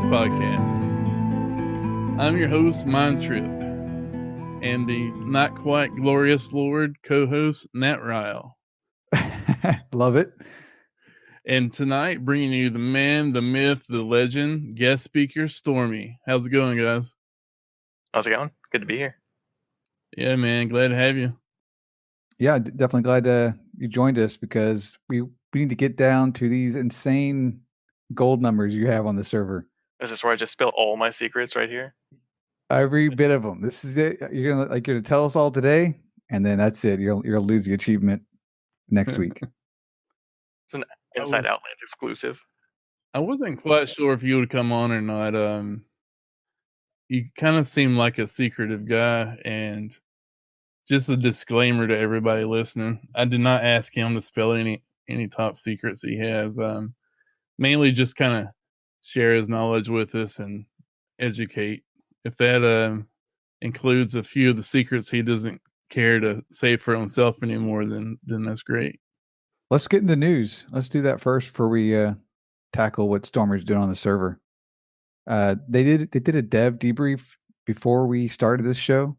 podcast. I'm your host, Mind Trip, and the not quite glorious Lord co-host, Nat Ryle. Love it. And tonight, bringing you the man, the myth, the legend, guest speaker, Stormy. How's it going, guys? How's it going? Good to be here. Yeah, man. Glad to have you. Yeah, definitely glad you joined us because we need to get down to these insane gold numbers you have on the server. Is this where I just spill all my secrets right here? Every bit of them. This is it. You're gonna tell us all today, and then that's it. You'll lose the achievement next week. It's an Inside Outlands exclusive. I wasn't quite sure if you would come on or not. You kind of seem like a secretive guy, and just a disclaimer to everybody listening: I did not ask him to spill any top secrets he has. Mainly just kind of share his knowledge with us and educate. If that includes a few of the secrets he doesn't care to save for himself anymore, then that's great. Let's get into the news. Let's do that first before we tackle what Stormer's doing on the server. They did a dev debrief before we started this show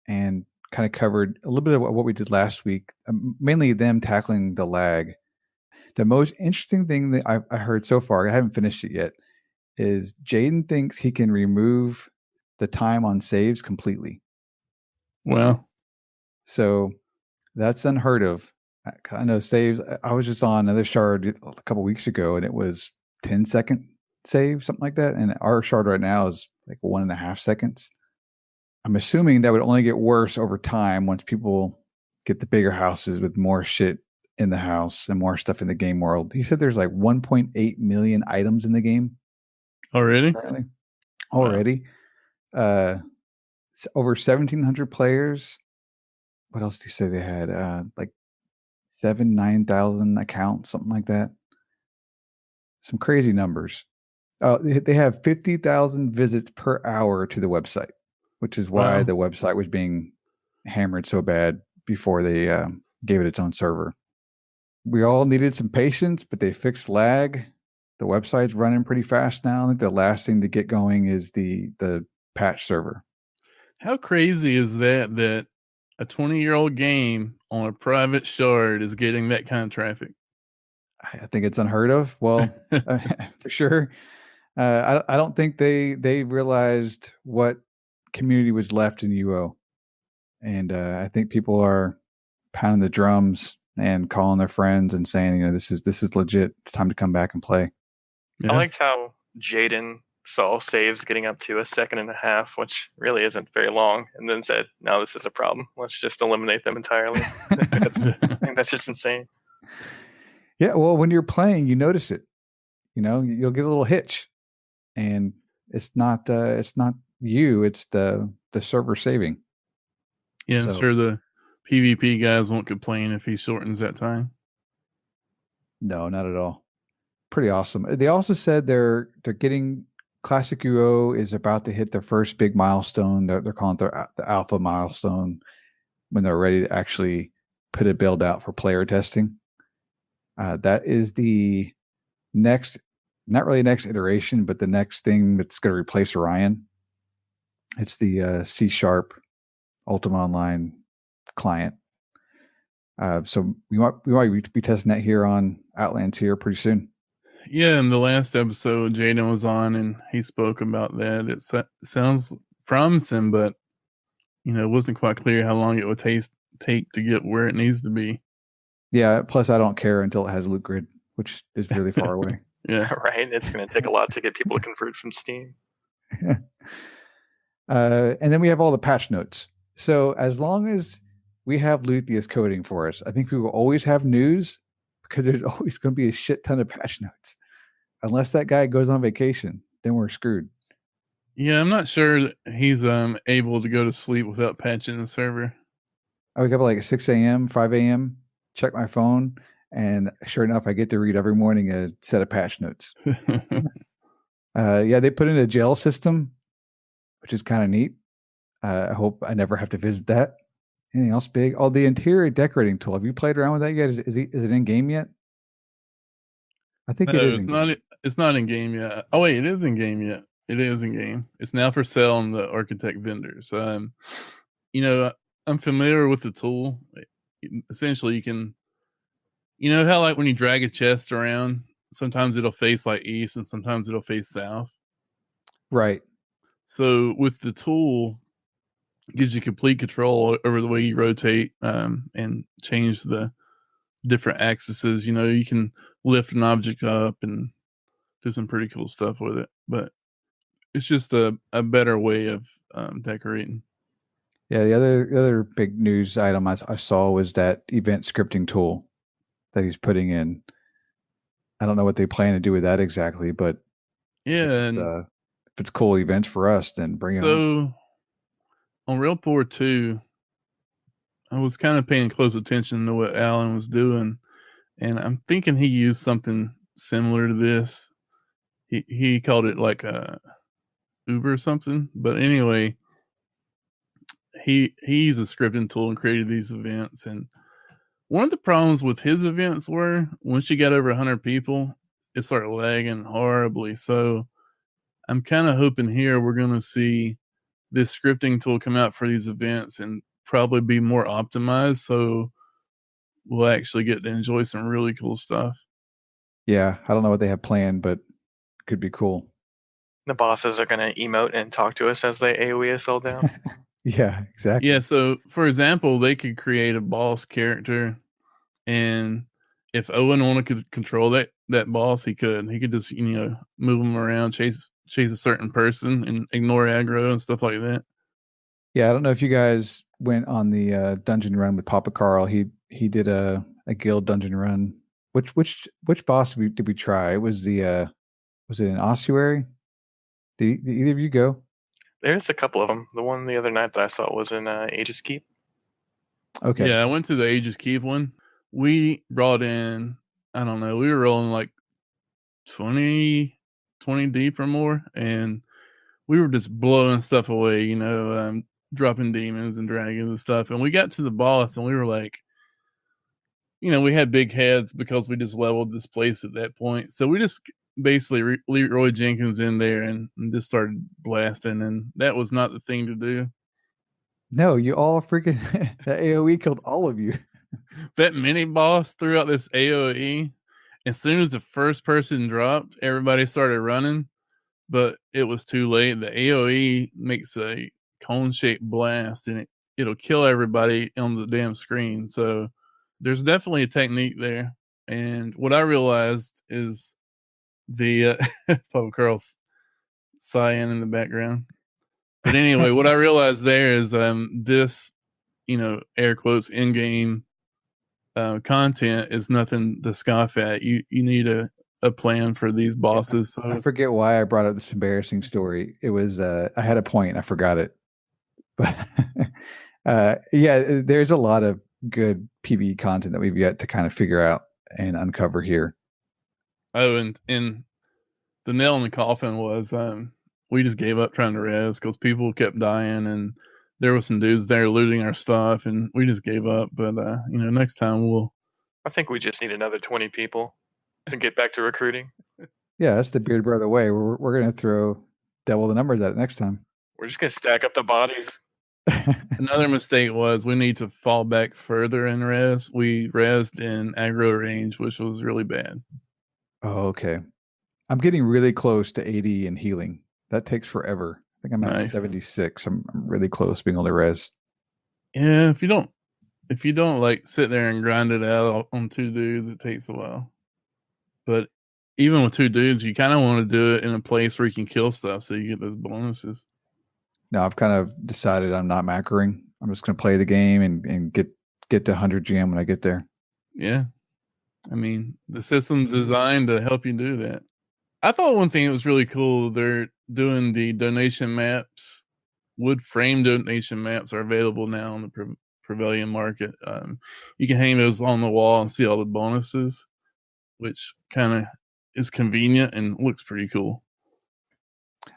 and kind of covered a little bit of what we did last week, mainly them tackling the lag. The most interesting thing that I heard so far, I haven't finished it yet, is Jaden thinks he can remove the time on saves completely. Well, so that's unheard of. I know saves. I was just on another shard a couple weeks ago, and it was 10-second save, something like that. And our shard right now is like 1.5 seconds. I'm assuming that would only get worse over time once people get the bigger houses with more shit in the house and more stuff in the game world. He said there's like 1.8 million items in the game. Already? Already. Wow. Over 1,700 players. What else did he say they had? Like 9,000 accounts, something like that. Some crazy numbers. They have 50,000 visits per hour to the website, which is why the website was being hammered so bad before they gave it its own server. We all needed some patience, but they fixed lag. The website's running pretty fast now. I think the last thing to get going is the patch server. How crazy is that a 20-year-old game on a private shard is getting that kind of traffic? I think it's unheard of. Well, for sure. I don't think they realized what community was left in UO. And I think people are pounding the drums and calling their friends and saying, this is legit. It's time to come back and play. Yeah. I liked how Jaden saw saves getting up to 1.5 seconds, which really isn't very long, and then said, no, this is a problem. Let's just eliminate them entirely. I think that's just insane. Yeah, well, when you're playing, you notice it. You'll get a little hitch. And it's not you, it's the server saving. Yeah, I'm sure the PvP guys won't complain if he shortens that time. No, not at all. Pretty awesome. They also said they're getting Classic UO is about to hit their first big milestone. They're calling it the alpha milestone when they're ready to actually put a build out for player testing. That is the next, not really next iteration, but the next thing that's going to replace Orion. It's the C# Ultima Online client. So we might be testing that here on Outlands here pretty soon. Yeah, in the last episode, Jaden was on and he spoke about that. It sounds promising, but it wasn't quite clear how long it would take to get where it needs to be. Yeah, plus I don't care until it has loot grid, which is really far away. Yeah, right. It's going to take a lot to get people to convert from Steam. And then we have all the patch notes. So as long as we have Luthien coding for us, I think we will always have news because there's always going to be a shit ton of patch notes. Unless that guy goes on vacation, then we're screwed. Yeah, I'm not sure that he's able to go to sleep without patching the server. I wake up at like 6 a.m., 5 a.m., check my phone, and sure enough, I get to read every morning a set of patch notes. Yeah, they put in a jail system, which is kind of neat. I hope I never have to visit that. Anything else big? Oh, the interior decorating tool. Have you played around with that yet? Is it in game yet? I think it is. It's not in game yet. Oh wait, it is in game yet. It is in game. It's now for sale on the Architect vendors. You know, I'm familiar with the tool. Essentially, you can, you know how like when you drag a chest around, sometimes it'll face like east and sometimes it'll face south. Right. So with the tool, it gives you complete control over the way you rotate and change the different axes. You know, you can lift an object up and do some pretty cool stuff with it. But it's just a better way of decorating. Yeah, the other big news item I saw was that event scripting tool that he's putting in. I don't know what they plan to do with that exactly, but Yeah, and if it's cool events for us, then bring it on. so on Real Poor 2, I was kind of paying close attention to what Alan was doing, and I'm thinking he used something similar to this. He called it like a Uber or something, but anyway, he used a scripting tool and created these events. And one of the problems with his events were once you got over 100 people, it started lagging horribly. So I'm kind of hoping here we're going to see this scripting tool come out for these events and probably be more optimized. So we'll actually get to enjoy some really cool stuff. Yeah, I don't know what they have planned, but it could be cool. The bosses are going to emote and talk to us as they AoE us all down. Yeah, exactly. Yeah, so for example, they could create a boss character, and if Owen wanted to control that boss, he could. He could just move him around, chase a certain person, and ignore aggro and stuff like that. Yeah, I don't know if you guys went on the dungeon run with Papa Carl. He did a guild dungeon run. Which boss did we try? It was was it an ossuary? Did either of you go? There's a couple of them. The one the other night that I saw was in Aegis Keep. Okay. Yeah, I went to the Aegis Keep one. We brought in, I don't know, we were rolling like 20 deep or more, and we were just blowing stuff away, dropping demons and dragons and stuff. And we got to the boss, and we were like, we had big heads because we just leveled this place at that point. So we just basically Leroy Jenkins in there and just started blasting, and that was not the thing to do. No, you all freaking that AoE killed all of you. That mini boss threw out this AoE. As soon as the first person dropped, everybody started running, but it was too late. The AoE makes a cone-shaped blast, and it'll kill everybody on the damn screen. So there's definitely a technique there. And what I realized is the Papa Carl's sighing in the background. But anyway, what I realized there is this, air quotes, in-game content is nothing to scoff at. You need a plan for these bosses. Yeah, I forget why I brought up this embarrassing story. It was I had a point, I forgot it. But yeah, there's a lot of good PvE content that we've yet to kind of figure out and uncover here. Oh, and the nail in the coffin was we just gave up trying to res because people kept dying, and there was some dudes there looting our stuff, and we just gave up. But next time I think we just need another 20 people to get back to recruiting. Yeah, that's the Beard Brother way. We're going to throw double the numbers at it next time. We're just going to stack up the bodies. Another mistake was we need to fall back further in res. We resed in aggro range, which was really bad. Oh, okay. I'm getting really close to 80 and healing. That takes forever. I think I'm at 76. I'm really close to being able to res. Yeah, if you don't like sit there and grind it out on two dudes, it takes a while. But even with two dudes, you kind of want to do it in a place where you can kill stuff so you get those bonuses. No, I've kind of decided I'm not macroing. I'm just going to play the game and get to 100 GM when I get there. Yeah. I mean, the system's designed to help you do that. I thought one thing that was really cool, they're doing the donation maps. Wood frame donation maps are available now on the Pavilion Market. You can hang those on the wall and see all the bonuses, which kind of is convenient and looks pretty cool.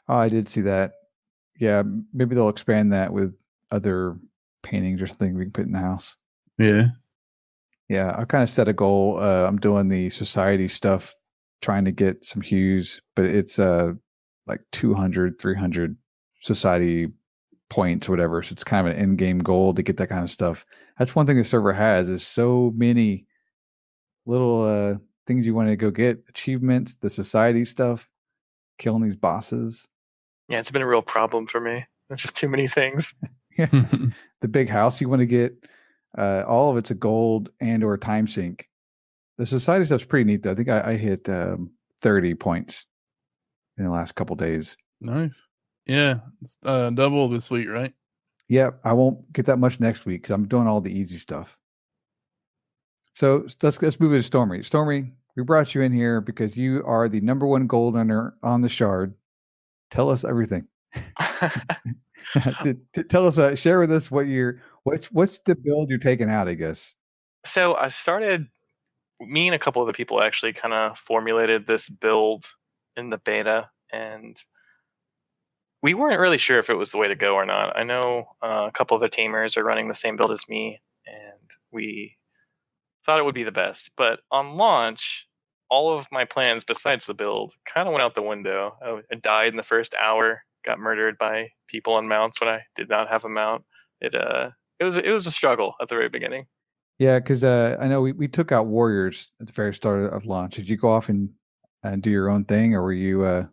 Oh, I did see that. Yeah, maybe they'll expand that with other paintings or something we can put in the house. Yeah. Yeah, I kind of set a goal. I'm doing the society stuff, trying to get some hues, but it's like 200, 300 society points, whatever. So it's kind of an end game goal to get that kind of stuff. That's one thing the server has is so many little things you want to go get, achievements, the society stuff, killing these bosses. Yeah, it's been a real problem for me. There's just too many things. Yeah. The big house you want to get, all of it's a gold and or time sink. The society stuff's pretty neat though. I think I hit 30 points in the last couple days. Nice. Yeah, it's double this week, right? Yep, I won't get that much next week because I'm doing all the easy stuff. So let's move to Stormy. Stormy, we brought you in here because you are the number one gold earner on the shard. Tell us everything. Tell us, share with us what's the build you're taking out, I guess. So I started, me and a couple of the people actually kind of formulated this build in the beta, and we weren't really sure if it was the way to go or not. I know a couple of the tamers are running the same build as me, and we thought it would be the best. But on launch, all of my plans besides the build kind of went out the window. I died in the first hour, got murdered by people on mounts when I did not have a mount. It was a struggle at the very beginning. Yeah, because I know we took out warriors at the very start of launch. Did you go off and do your own thing, or were you?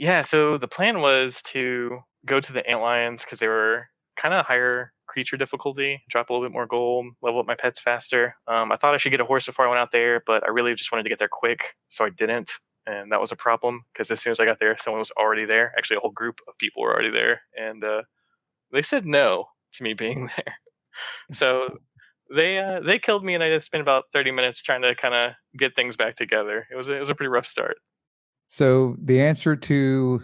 Yeah, so the plan was to go to the antlions because they were kind of higher creature difficulty, drop a little bit more gold, level up my pets faster. I thought I should get a horse before I went out there, but I really just wanted to get there quick, so I didn't. And that was a problem because as soon as I got there, someone was already there. Actually, a whole group of people were already there, and they said no to me being there. So they killed me, and I just spent about 30 minutes trying to kind of get things back together. It was a pretty rough start. So the answer to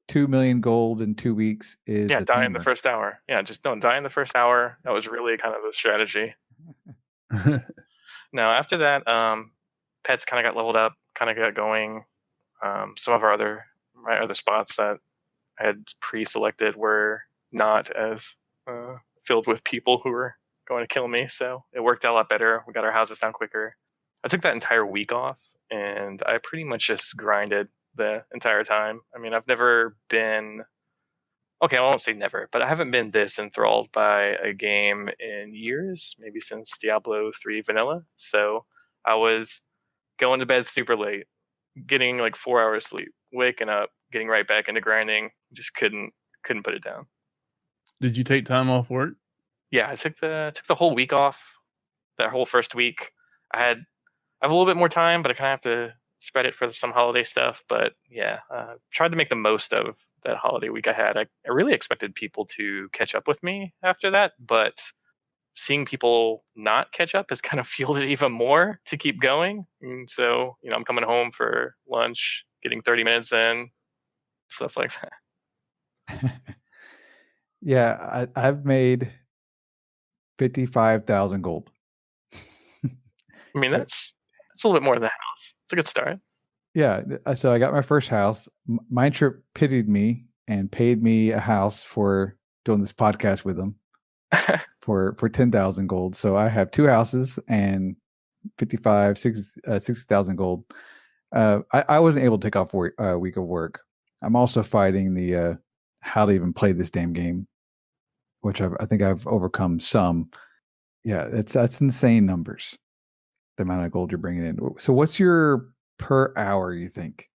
2 million gold in 2 weeks is Yeah, the die in the tamer. first hour. Yeah, just don't die in the first hour. That was really kind of the strategy. Now after that, pets kind of got leveled up, kind of got going. Some of my other spots that I had pre-selected were not as filled with people who were going to kill me, so it worked out a lot better. We got our houses down quicker. I took that entire week off, and I pretty much just grinded the entire time. I mean, I've never been okay, I won't say never, but I haven't been this enthralled by a game in years, maybe since Diablo 3 Vanilla. So I was going to bed super late, getting like 4 hours sleep, waking up, getting right back into grinding. Just couldn't put it down. Did you take time off work? Yeah, I took the whole week off. That whole first week, I have a little bit more time, but I kind of have to spread it for some holiday stuff. But yeah, tried to make the most of that holiday week I had. I really expected people to catch up with me after that, but seeing people not catch up has kind of fueled it even more to keep going. And so, I'm coming home for lunch, getting 30 minutes in, stuff like that. Yeah, I've made 55,000 gold. I mean, that's a little bit more than the house. It's a good start. Yeah, so I got my first house. Mind Trip pitied me and paid me a house for doing this podcast with them for 10,000 gold. So I have 2 houses and 60,000 gold. I wasn't able to take off a week of work. I'm also fighting the how to even play this damn game, which I think I've overcome some. Yeah, that's insane numbers. The amount of gold you're bringing in. So what's your per hour, you think?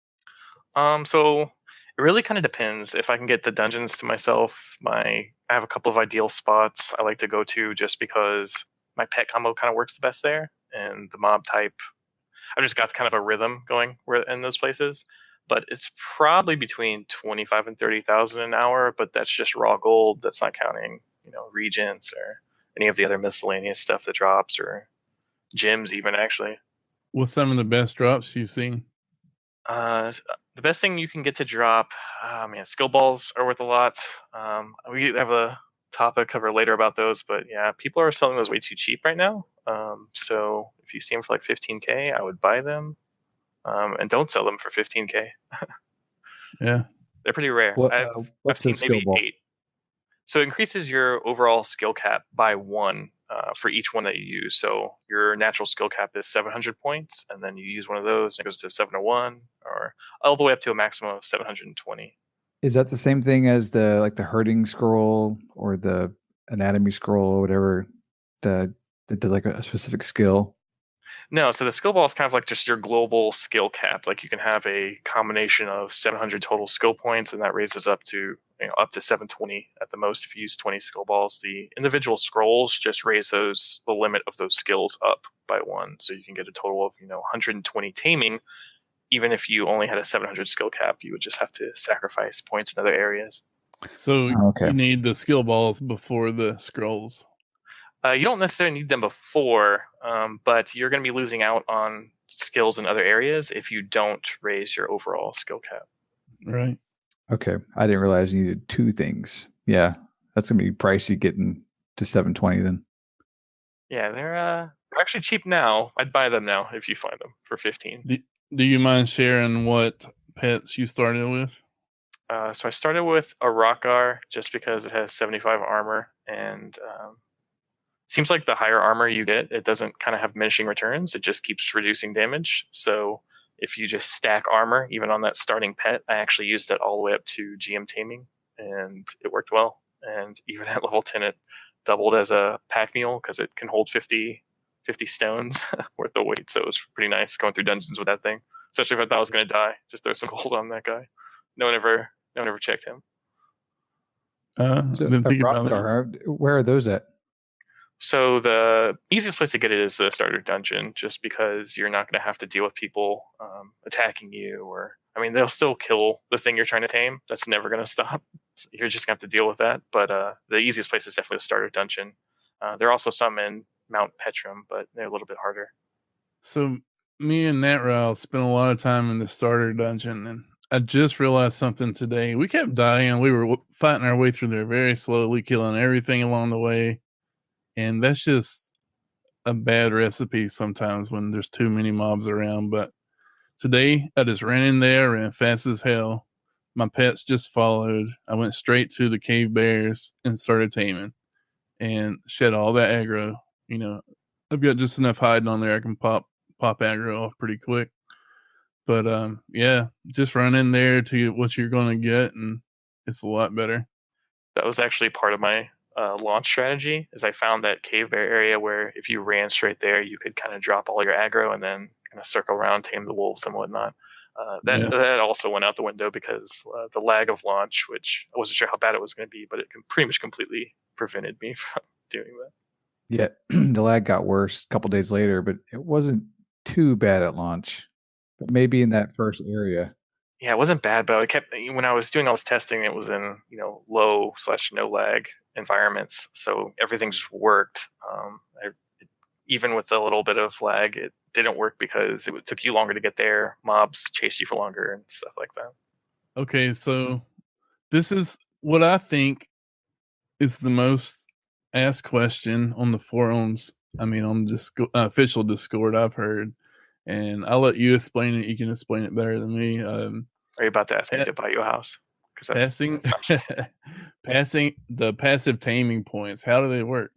So it really kind of depends. If I can get the dungeons to myself, I have a couple of ideal spots I like to go to just because my pet combo kind of works the best there, and the mob type, I've just got kind of a rhythm going in those places. But it's probably between 25 and 30,000 an hour, but that's just raw gold. That's not counting, regents or any of the other miscellaneous stuff that drops, or gems even, actually. What's some of the best drops you've seen? The best thing you can get to drop, skill balls are worth a lot. We have a topic cover later about those, but yeah, people are selling those way too cheap right now. So if you see them for like 15K, I would buy them, and don't sell them for 15K. Yeah, they're pretty rare. What's I've seen the skill maybe ball? 8. So it increases your overall skill cap by 1 for each one that you use. So your natural skill cap is 700 points, and then you use one of those, and it goes to 701, or all the way up to a maximum of 720. Is that the same thing as the herding scroll or the anatomy scroll or whatever? That does like a specific skill. No, so the skill ball is kind of like just your global skill cap. Like you can have a combination of 700 total skill points, and that raises up to up to 720 at the most if you use 20 skill balls. The individual scrolls just raise the limit of those skills up by one, so you can get a total of 120 taming. Even if you only had a 700 skill cap, you would just have to sacrifice points in other areas. So Okay. you need the skill balls before the scrolls. You don't necessarily need them before, but you're going to be losing out on skills in other areas if you don't raise your overall skill cap. Right. Okay. I didn't realize you needed two things. Yeah. That's going to be pricey getting to 720 then. Yeah, they're actually cheap now. I'd buy them now if you find them for 15. Do you mind sharing what pets you started with? So I started with a rock guar just because it has 75 armor, and seems like the higher armor you get, it doesn't kind of have diminishing returns. It just keeps reducing damage. So if you just stack armor, even on that starting pet, I actually used it all the way up to GM taming, and it worked well. And even at level 10, it doubled as a pack mule because it can hold 50 stones worth of weight. So it was pretty nice going through dungeons with that thing, especially if I thought I was going to die. Just throw some gold on that guy. No one ever checked him. I So didn't think rock about that. guar, where are those at? So the easiest place to get it is the starter dungeon, just because you're not going to have to deal with people attacking you, or they'll still kill the thing you're trying to tame. That's never going to stop. You're just going to have to deal with that. But the easiest place is definitely the starter dungeon. There are also some in Mount Petrum, but they're a little bit harder. So me and Natrao spent a lot of time in the starter dungeon, and I just realized something today. We kept dying. We were fighting our way through there very slowly, killing everything along the way. And that's just a bad recipe sometimes when there's too many mobs around. But today, I just ran in there, ran fast as hell. My pets just followed. I went straight to the cave bears and started taming and shed all that aggro. I've got just enough hiding on there I can pop aggro off pretty quick. But yeah, just run in there to get what you're going to get, and it's a lot better. That was actually part of my launch strategy. Is I found that cave bear area where if you ran straight there, you could kind of drop all your aggro and then kind of circle around, tame the wolves and whatnot. That also went out the window because the lag of launch, which I wasn't sure how bad it was going to be, but it pretty much completely prevented me from doing that. Yeah, the lag got worse a couple days later, but it wasn't too bad at launch. But maybe in that first area. Yeah, it wasn't bad, but when I was doing all this testing, it was in low/no lag environments, so everything just worked. Even with a little bit of lag, it didn't work because it took you longer to get there. Mobs chased you for longer and stuff like that. Okay, so this is what I think is the most asked question on the forums. On the official Discord I've heard, and I'll let you explain it. You can explain it better than me. Are you about to ask me to buy you a house? Passing the passive taming points. How do they work?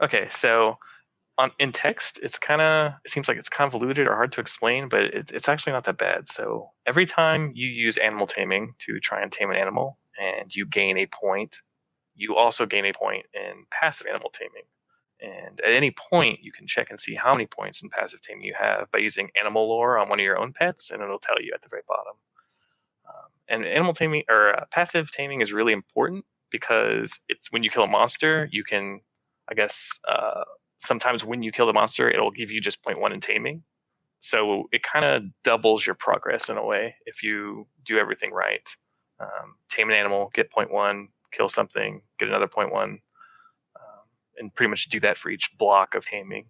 Okay, so in text, it seems like it's convoluted or hard to explain, but it's actually not that bad. So every time you use animal taming to try and tame an animal, and you gain a point, you also gain a point in passive animal taming. And at any point, you can check and see how many points in passive taming you have by using animal lore on one of your own pets, and it'll tell you at the very bottom. And animal taming or passive taming is really important because it's when you kill a monster, you can, I guess, sometimes when you kill the monster, it'll give you just 0.1 in taming. So it kind of doubles your progress in a way if you do everything right. Tame an animal, get 0.1, kill something, get another 0.1. And pretty much do that for each block of taming.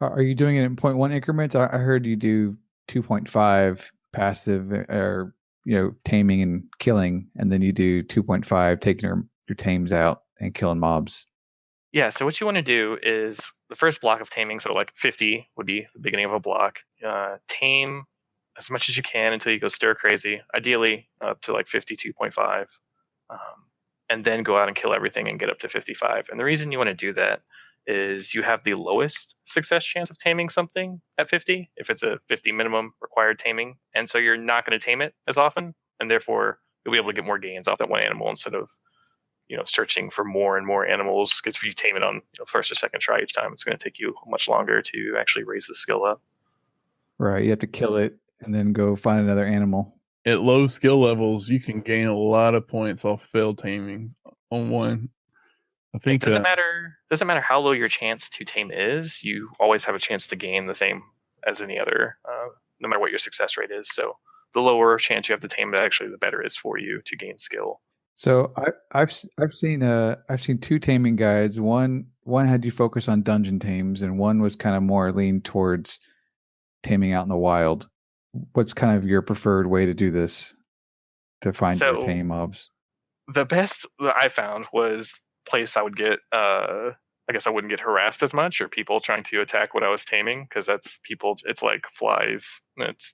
Are you doing it in 0.1 increments? I heard you do 2.5 passive or taming and killing, and then you do 2.5 taking your tames out and killing mobs. Yeah, so what you want to do is the first block of taming, so like 50 would be the beginning of a block. Tame as much as you can until you go stir crazy, ideally up to like 52.5. and then go out and kill everything and get up to 55. And the reason you want to do that is you have the lowest success chance of taming something at 50 if it's a 50 minimum required taming, and so you're not going to tame it as often, and therefore you'll be able to get more gains off that one animal instead of searching for more and more animals. Because if you tame it on first or second try each time, it's going to take you much longer to actually raise the skill up. Right. You have to kill it and then go find another animal. At low skill levels, you can gain a lot of points off failed taming on one. I think it doesn't matter how low your chance to tame is. You always have a chance to gain the same as any other, no matter what your success rate is. So the lower chance you have to tame it, actually, the better it is for you to gain skill. So I've seen 2 taming guides. One had you focus on dungeon tames, and one was kind of more leaned towards taming out in the wild. What's kind of your preferred way to do this to find your tame mobs? The best that I found was place I would get. I guess I wouldn't get harassed as much, or people trying to attack what I was taming, because that's people. It's like flies.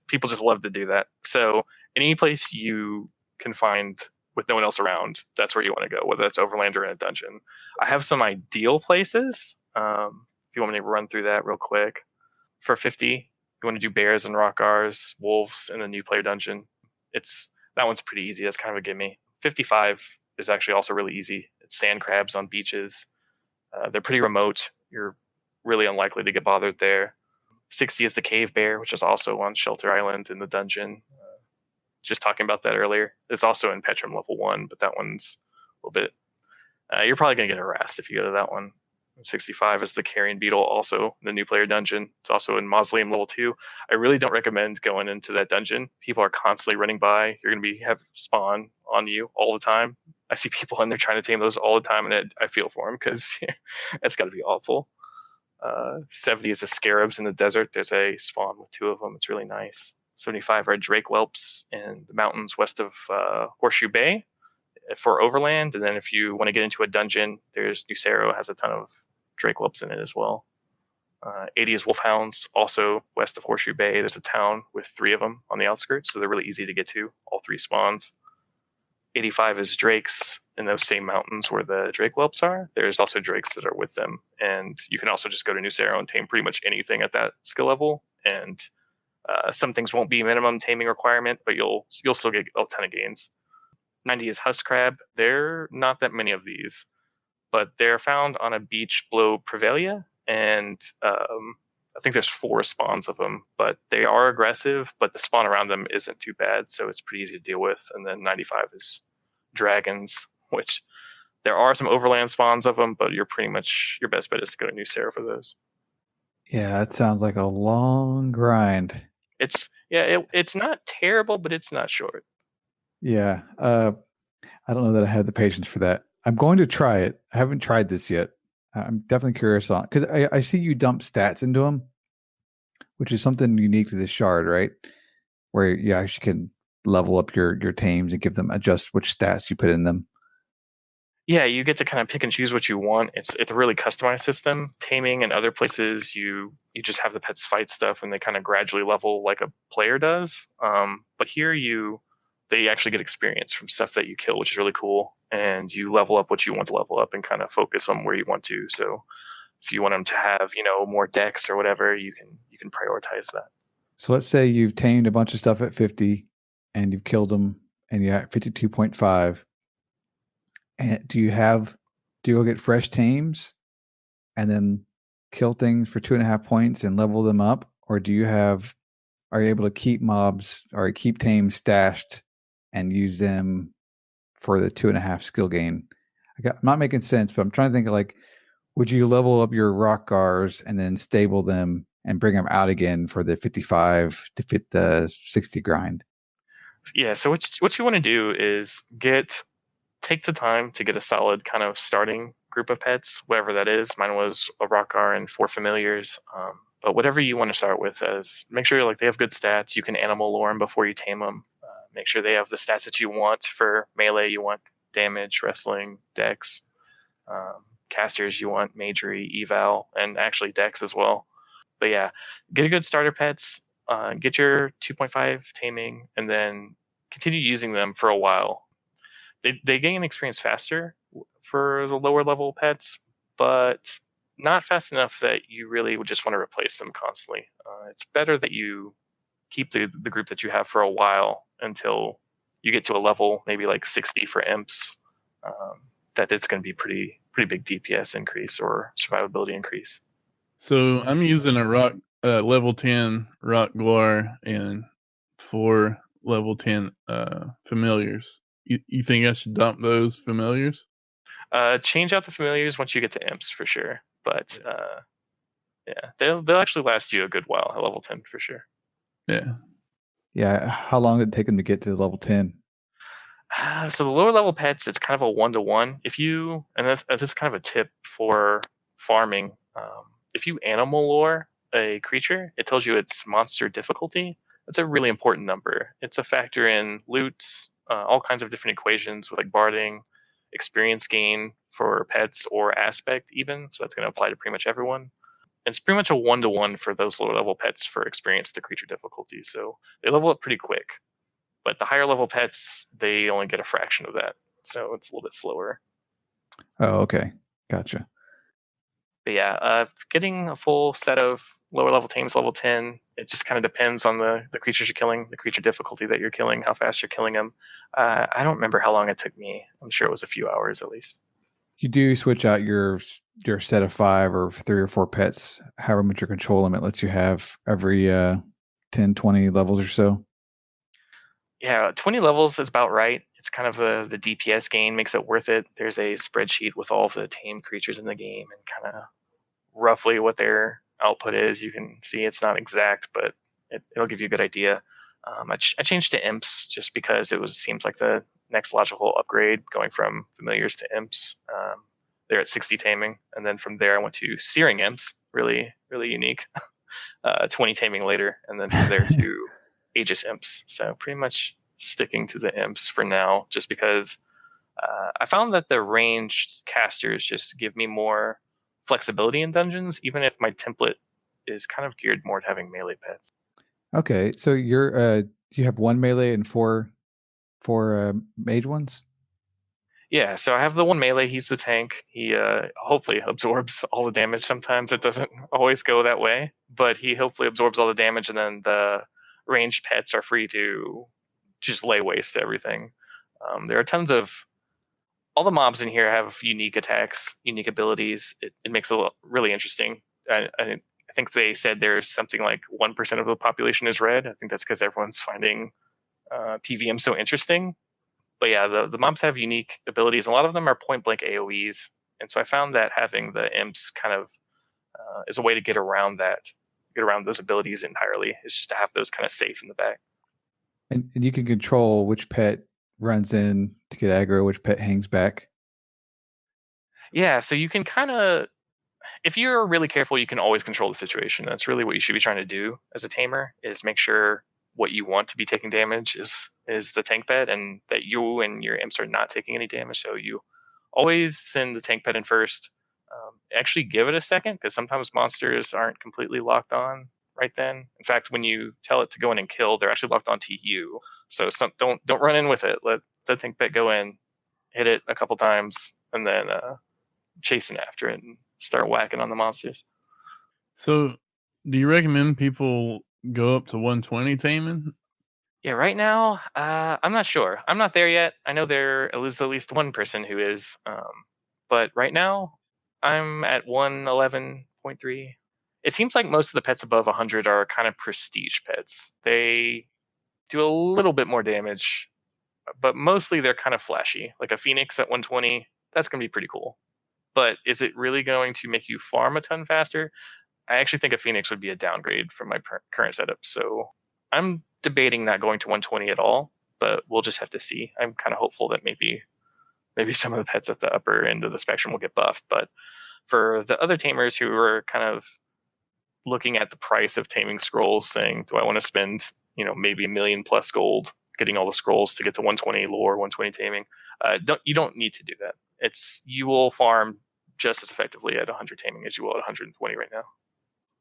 People just love to do that. So any place you can find with no one else around, that's where you want to go, whether that's overland or in a dungeon. I have some ideal places. If you want me to run through that real quick. For 50, you want to do bears and rock gars, wolves in the new player dungeon. That one's pretty easy. That's kind of a gimme. 55 is actually also really easy. It's sand crabs on beaches. They're pretty remote. You're really unlikely to get bothered there. 60 is the cave bear, which is also on Shelter Island in the dungeon. Just talking about that earlier. It's also in Petrum level 1, but that one's a little bit... you're probably going to get harassed if you go to that one. 65 is the carrion beetle, also in the new player dungeon. It's also in Mausoleum level 2. I really don't recommend going into that dungeon. People are constantly running by. You're going to have spawn on you all the time. I see people in there trying to tame those all the time, and I feel for them, because that's got to be awful. 70 is the scarabs in the desert. There's a spawn with 2 of them. It's really nice. 75 are drake whelps in the mountains west of Horseshoe Bay for overland. And then if you want to get into a dungeon, there's Nucero has a ton of drake whelps in it as well. 80 is wolfhounds, also west of Horseshoe Bay. There's a town with 3 of them on the outskirts, so they're really easy to get to. All 3 spawns. 85 is drakes in those same mountains where the drake whelps are. There's also drakes that are with them, and you can also just go to Nucero and tame pretty much anything at that skill level. And some things won't be minimum taming requirement, but you'll still get a ton of gains. 90 is husk crab. There are not that many of these, but they're found on a beach below Prevalia, and I think there's 4 spawns of them, but they are aggressive, but the spawn around them isn't too bad, so it's pretty easy to deal with. And then 95 is dragons, which there are some overland spawns of them, but your best bet is to go to Nucero for those. Yeah, that sounds like a long grind. It's not terrible, but it's not short. Yeah, I don't know that I have the patience for that. I'm going to try it. I haven't tried this yet. I'm definitely curious on, because I see you dump stats into them, which is something unique to this shard, right? Where you actually can level up your tames and adjust which stats you put in them. Yeah, you get to kind of pick and choose what you want. It's a really customized system. Taming and other places, you just have the pets fight stuff, and they kind of gradually level like a player does. But here they actually get experience from stuff that you kill, which is really cool. And you level up what you want to level up and kind of focus on where you want to. So if you want them to have, more dex or whatever, you can prioritize that. So let's say you've tamed a bunch of stuff at 50 and you've killed them and you're at 52.5. And do you go get fresh tames and then kill things for 2.5 points and level them up? Or are you able to keep mobs or keep tames stashed and use them for the 2.5 skill gain? I'm not making sense, but I'm trying to think of would you level up your rock gars and then stable them and bring them out again for the 55 to fit the 60 grind? Yeah, so what you want to do is take the time to get a solid kind of starting group of pets, whatever that is. Mine was a rock gar and 4 familiars. But whatever you want to start with, make sure they have good stats. You can animal lore them before you tame them. Make sure they have the stats that you want for melee. You want damage, wrestling, dex. Casters, you want Magery, eval, and actually dex as well. But yeah, get a good starter pets. Get your 2.5 taming, and then continue using them for a while. they gain experience faster for the lower level pets, but not fast enough that you really would just want to replace them constantly. It's better that you keep the group that you have for a while until you get to a level, maybe like 60 for imps, that it's going to be pretty big DPS increase or survivability increase. So I'm using a rock level 10 rock guar and 4 level 10 familiars. You think I should dump those familiars? Change out the familiars once you get to imps for sure, but yeah, they'll actually last you a good while at level 10 for sure. Yeah. How long did it take them to get to level 10? So the lower level pets, it's kind of a 1-to-1. If you, and this is kind of a tip for farming, if you animal lore a creature, it tells you its monster difficulty. That's a really important number. It's a factor in loot, all kinds of different equations with like barding, experience gain for pets, or aspect even. So that's going to apply to pretty much everyone. And it's pretty much a 1-to-1 for those lower level pets for experience to creature difficulty. So they level up pretty quick. But the higher level pets, they only get a fraction of that. So it's a little bit slower. Oh, okay. Gotcha. But yeah, getting a full set of lower level tames, level 10, it just kind of depends on the creatures you're killing, the creature difficulty that you're killing, how fast you're killing them. I don't remember how long it took me. I'm sure it was a few hours at least. You do switch out your set of 5 or 3 or 4 pets, however much your control limit lets you have every 10, 20 levels or so. Yeah, 20 levels is about right. It's kind of the DPS gain makes it worth it. There's a spreadsheet with all of the tame creatures in the game and kind of roughly what their output is. You can see it's not exact, but it'll give you a good idea. I changed to imps just because seems like the next logical upgrade, going from familiars to imps. They're at 60 taming, and then from there I went to searing imps, really unique. 20 taming later, and then from there to aegis imps. So pretty much sticking to the imps for now, just because I found that the ranged casters just give me more flexibility in dungeons, even if my template is kind of geared more to having melee pets. Okay, so you have 1 melee and 4 mage ones? Yeah, so I have the one melee. He's the tank. He hopefully absorbs all the damage. Sometimes it doesn't always go that way, but he hopefully absorbs all the damage, and then the ranged pets are free to just lay waste to everything. There are tons of all the mobs in here have unique attacks, unique abilities. It makes it really interesting. I think they said there's something like 1% of the population is red. I think that's because everyone's finding PVM so interesting. But yeah, the mobs have unique abilities. A lot of them are point blank AoEs, and so I found that having the imps kind of is a way to get around those abilities entirely. Is just to have those kind of safe in the back. And you can control which pet runs in to get aggro, which pet hangs back. Yeah, so you can kind of, if you're really careful, you can always control the situation. That's really what you should be trying to do as a tamer, is make sure what you want to be taking damage is the tank pet, and that you and your imps are not taking any damage. So you always send the tank pet in first. Actually give it a second, because sometimes monsters aren't completely locked on right then. In fact, when you tell it to go in and kill, they're actually locked onto you. So don't run in with it. Let the tank pet go in, hit it a couple times, and then chasing after it and start whacking on the monsters. So, do you recommend people go up to 120 taming? Yeah, right now, I'm not sure. I'm not there yet. I know there is at least one person who is, but right now, I'm at 111.3. It seems like most of the pets above 100 are kind of prestige pets. They do a little bit more damage, but mostly they're kind of flashy. Like a phoenix at 120, that's going to be pretty cool. But is it really going to make you farm a ton faster? I actually think a phoenix would be a downgrade from my current setup. So I'm debating not going to 120 at all, but we'll just have to see. I'm kind of hopeful that maybe some of the pets at the upper end of the spectrum will get buffed. But for the other tamers who are kind of looking at the price of taming scrolls, saying, do I want to spend, maybe $1 million plus gold getting all the scrolls to get to 120 lore, 120 taming? You don't need to do that. You will farm just as effectively at 100 taming as you will at 120 right now.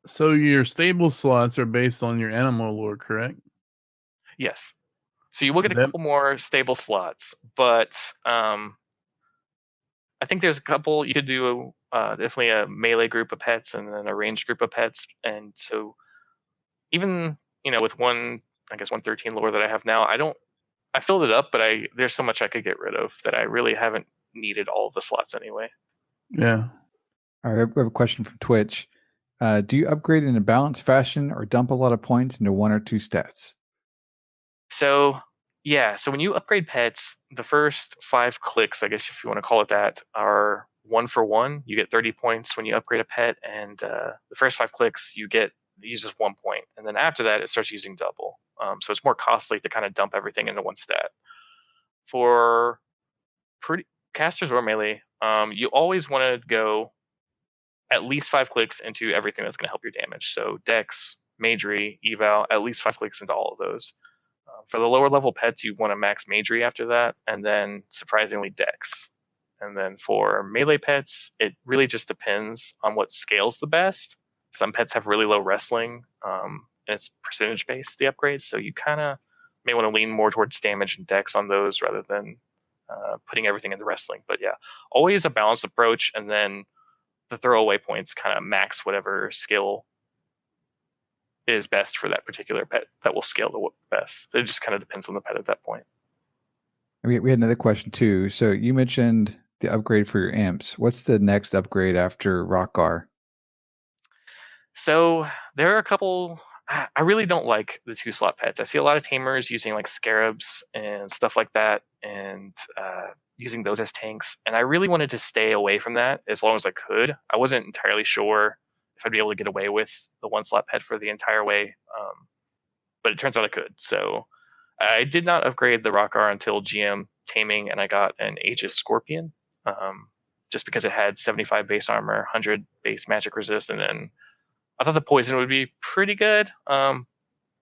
So your stable slots are based on your animal lore, correct? Yes. So you will get a couple more stable slots, but I think there's a couple you could do. Definitely a melee group of pets and then a ranged group of pets, and so even with 113 lore that I have now, I filled it up, but there's so much I could get rid of that I really haven't needed all of the slots anyway. Yeah. All right, we have a question from Twitch. Do you upgrade in a balanced fashion or dump a lot of points into one or two stats? So when you upgrade pets, the first 5 clicks, I guess if you want to call it that, are 1 for 1. You get 30 points when you upgrade a pet, and the first 5 clicks it uses 1 point, and then after that it starts using double. So it's more costly to kind of dump everything into one stat. For pretty casters or melee, you always want to go at least 5 clicks into everything that's going to help your damage. So Dex, Magery, Eval, at least 5 clicks into all of those. For the lower level pets, you want to max Magery after that, and then surprisingly Dex. And then for melee pets, it really just depends on what scales the best. Some pets have really low wrestling, and it's percentage based, the upgrades, so you kind of may want to lean more towards damage and Dex on those rather than putting everything into wrestling. But yeah, always a balanced approach, and then the throwaway points kind of max whatever skill is best for that particular pet that will scale the best. It just kind of depends on the pet at that point. We had another question too. So you mentioned the upgrade for your imps. What's the next upgrade after Rockgar? So there are a couple. I really don't like the 2-slot pets. I see a lot of tamers using like scarabs and stuff like that, and using those as tanks. And I really wanted to stay away from that as long as I could. I wasn't entirely sure if I'd be able to get away with the 1-slot pet for the entire way, but it turns out I could. So I did not upgrade the Rockgar until GM Taming, and I got an Aegis Scorpion, just because it had 75 base armor, 100 base magic resist, and then I thought the poison would be pretty good, but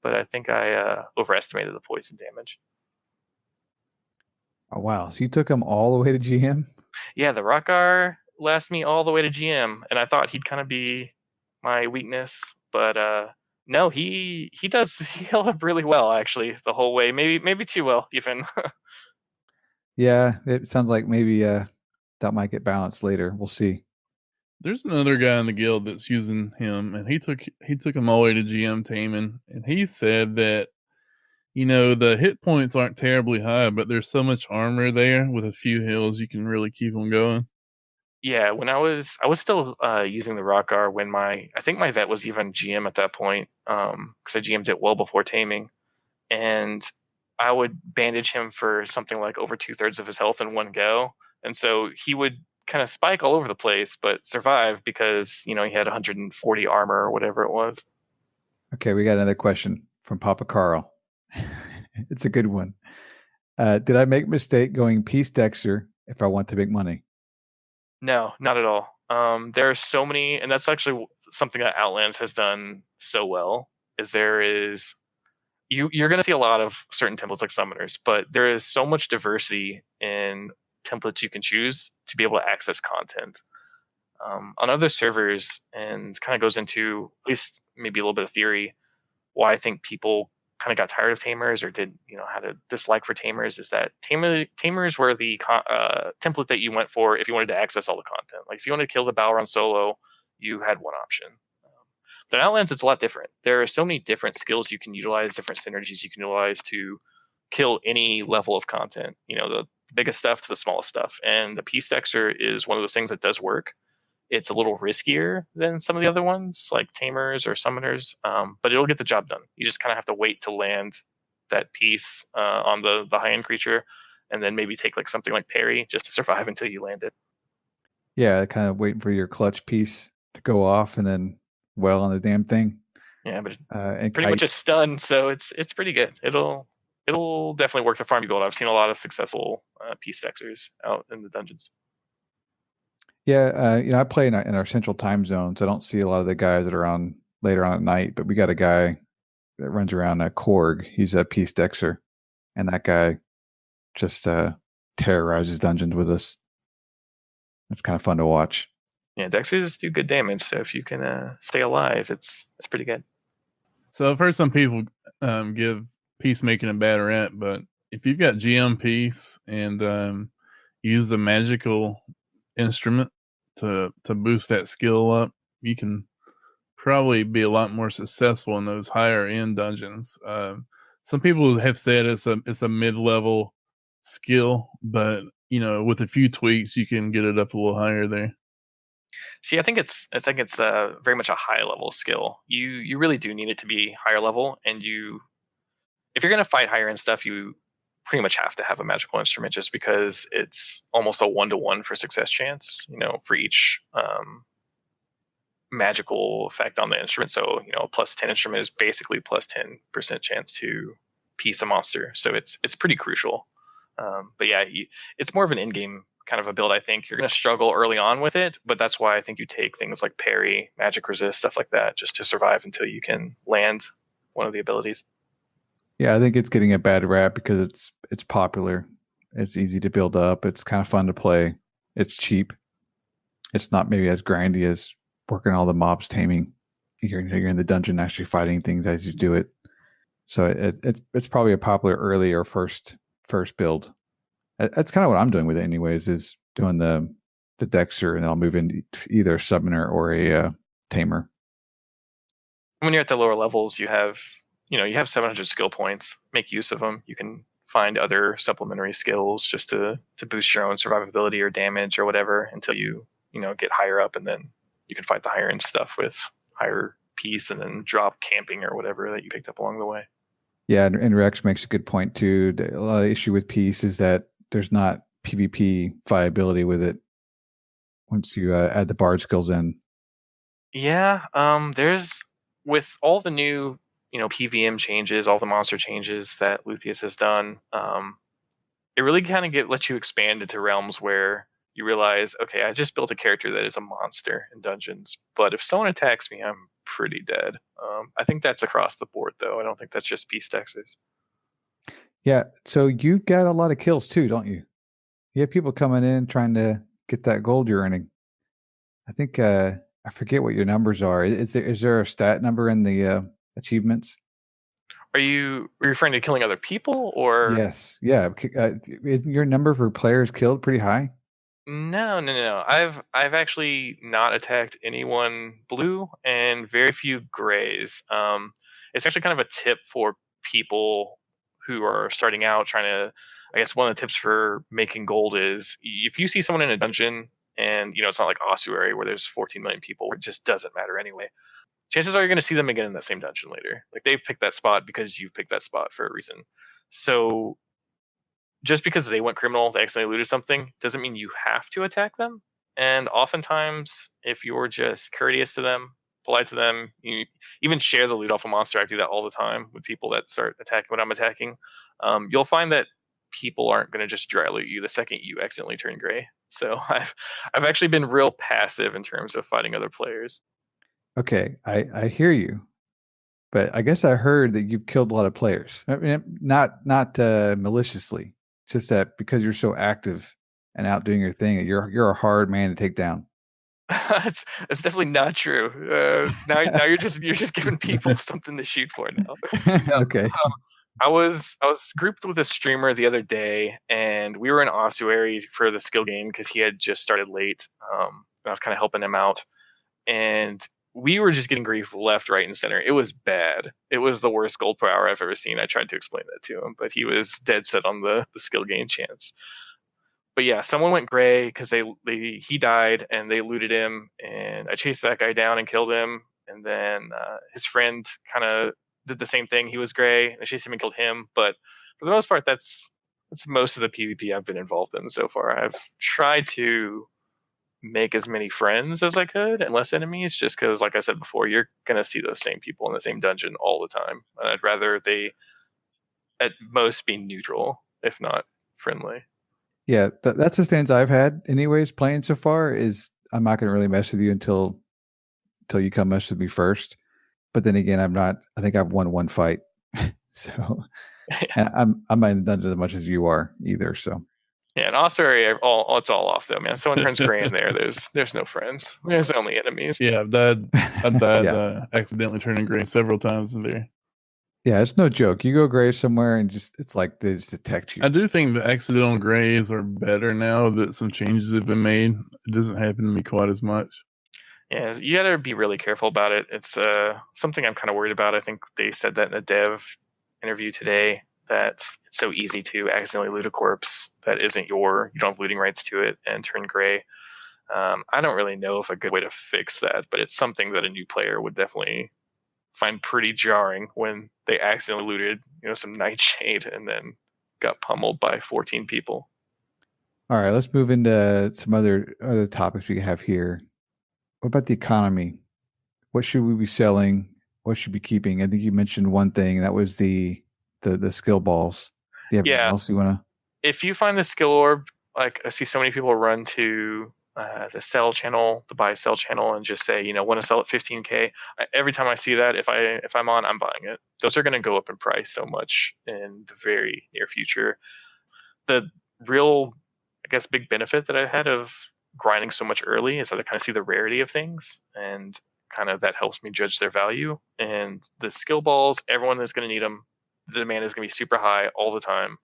I think I overestimated the poison damage. Oh, wow. So you took him all the way to GM? Yeah, the Rockgar lasted me all the way to GM, and I thought he'd kind of be my weakness, but no, he held up really well actually the whole way. Maybe too well even. Yeah, it sounds like maybe that might get balanced later. We'll see. There's another guy in the guild that's using him, and he took him all the way to GM Taming, and he said that the hit points aren't terribly high, but there's so much armor there with a few heals you can really keep them going. Yeah, when I was still using the Rockgar when I think my vet was even GM at that point, because I GM'd it well before Taming, and I would bandage him for something like over 2/3 of his health in one go, and so he would kind of spike all over the place, but survive because he had 140 armor or whatever it was. Okay, we got another question from Papa Carl. It's a good one. Did I make a mistake going Peace Dexter if I want to make money? No, not at all. There are so many, and that's actually something that Outlands has done so well. You're going to see a lot of certain templates like summoners, but there is so much diversity in templates you can choose to be able to access content. On other servers, and kind of goes into at least maybe a little bit of theory why I think people kind of got tired of tamers or had a dislike for tamers, is that tamers were the template that you went for if you wanted to access all the content. Like if you wanted to kill the Balron solo, you had one option. But in Outlands, it's a lot different. There are so many different skills you can utilize, different synergies you can utilize to kill any level of content. The biggest stuff to the smallest stuff. And the Peace Dexter is one of those things that does work. It's a little riskier than some of the other ones, like Tamers or Summoners, but it'll get the job done. You just kind of have to wait to land that piece on the high-end creature, and then maybe take like something like Parry just to survive until you land it. Yeah, kind of waiting for your clutch piece to go off and then well on the damn thing. Yeah, but pretty much a stun, so it's pretty good. It'll definitely work the farm gold. I've seen a lot of successful Peace Dexters out in the dungeons. Yeah, I play in our central time zone, so I don't see a lot of the guys that are on later on at night. But we got a guy that runs around a Korg. He's a Peace Dexter, and that guy just terrorizes dungeons with us. It's kind of fun to watch. Yeah, Dexters do good damage, so if you can stay alive, it's pretty good. So I've heard some people give peacemaking a bad rap, but if you've got GM piece and use the magical instrument to boost that skill up, you can probably be a lot more successful in those higher end dungeons. Some people have said it's a mid-level skill, but with a few tweaks, you can get it up a little higher there. See, I think it's very much a high level skill. You really do need it to be higher level, and if you're going to fight higher end stuff, you pretty much have to have a magical instrument, just because it's almost a 1-to-1 for success chance. For each magical effect on the instrument. So a plus 10 instrument is basically plus 10% chance to piece a monster. So it's pretty crucial. But yeah, it's more of an in-game kind of a build. I think you're going to struggle early on with it, but that's why I think you take things like parry, magic resist, stuff like that, just to survive until you can land one of the abilities. Yeah, I think it's getting a bad rap because it's popular. It's easy to build up. It's kind of fun to play. It's cheap. It's not maybe as grindy as working all the mobs, taming. You're in the dungeon actually fighting things as you do it. So it's probably a popular early or first build. That's kind of what I'm doing with it anyways, is doing the Dexter, and I'll move into either a summoner or a tamer. When you're at the lower levels, you have 700 skill points. Make use of them. You can find other supplementary skills just to boost your own survivability or damage or whatever until you get higher up, and then you can fight the higher end stuff with higher piece and then drop camping or whatever that you picked up along the way. Yeah, and Rex makes a good point too. A lot of issue with piece is that there's not PvP viability with it once you add the bard skills in. Yeah, there's, with all the new PVM changes, all the monster changes that Luthien has done, it really kind of lets you expand into realms where you realize, okay, I just built a character that is a monster in dungeons, but if someone attacks me, I'm pretty dead. I think that's across the board, though. I don't think that's just Beast Dexers. Yeah, so you got a lot of kills too, don't you? You have people coming in trying to get that gold you're earning. I think I forget what your numbers are. Is there a stat number in the achievements? Are you referring to killing other people, or? Yes, yeah. Isn't your number for players killed pretty high? No. I've actually not attacked anyone blue and very few grays. It's actually kind of a tip for people who are starting out trying to. I guess one of the tips for making gold is if you see someone in a dungeon and it's not like ossuary where there's 14 million people, it just doesn't matter anyway. Chances are you're going to see them again in that same dungeon later. Like, they've picked that spot because you've picked that spot for a reason. So just because they went criminal, they accidentally looted something, doesn't mean you have to attack them. And oftentimes, if you're just courteous to them, polite to them, you even share the loot off a monster. I do that all the time with people that start attacking when I'm attacking. You'll find that people aren't going to just dry loot you the second you accidentally turn gray. So I've actually been real passive in terms of fighting other players. Okay, I hear you, but I guess I heard that you've killed a lot of players. I mean, not maliciously, just that because you're so active and out doing your thing, you're a hard man to take down. That's definitely not true. Now you're just giving people something to shoot for now. Okay. I was grouped with a streamer the other day, and we were in ossuary for the skill game because he had just started late. I was kind of helping him out, and we were just getting grief left, right, and center. It was bad. It was the worst gold per hour I've ever seen. I tried to explain that to him, but he was dead set on the skill gain chance. But yeah, someone went gray because he died and they looted him, and I chased that guy down and killed him. And then his friend kind of did the same thing. He was gray, and I chased him and killed him. But for the most part, that's most of the PvP I've been involved in so far. I've tried to make as many friends as I could and less enemies, just because, like I said before, you're gonna see those same people in the same dungeon all the time. And I'd rather they at most be neutral, if not friendly. Yeah, that's the stance I've had anyways playing so far, is I'm not going to really mess with you until you come mess with me first. But then again, I think I've won one fight. So and I'm not in the dungeon as much as you are either. So yeah, and ossuary, it's all off though, man. Someone turns gray in there, there's no friends. There's only enemies. Yeah, I've died Yeah. accidentally turning gray several times in there. Yeah, it's no joke. You go grave somewhere and it's like they just detect you. I do think the accidental graves are better now that some changes have been made. It doesn't happen to me quite as much. Yeah, you gotta be really careful about it. It's something I'm kind of worried about. I think they said that in a dev interview today, that it's so easy to accidentally loot a corpse that isn't you don't have looting rights to it and turn gray. I don't really know if a good way to fix that, but it's something that a new player would definitely find pretty jarring when they accidentally looted, some nightshade and then got pummeled by 14 people. All right, let's move into some other topics we have here. What about the economy? What should we be selling? What should we be keeping? I think you mentioned one thing, and that was the skill balls. Do you have anything Yeah, else you want to? if you find the skill orb, like I see so many people run to the sell channel, the buy sell channel, and just say, want to sell at 15K. Every time I see that, if I'm on, I'm buying it. Those are going to go up in price so much in the very near future. The real, I guess, big benefit that I had of grinding so much early is that I kind of see the rarity of things, and kind of that helps me judge their value. And the skill balls, everyone is going to need them. The demand is going to be super high all the time,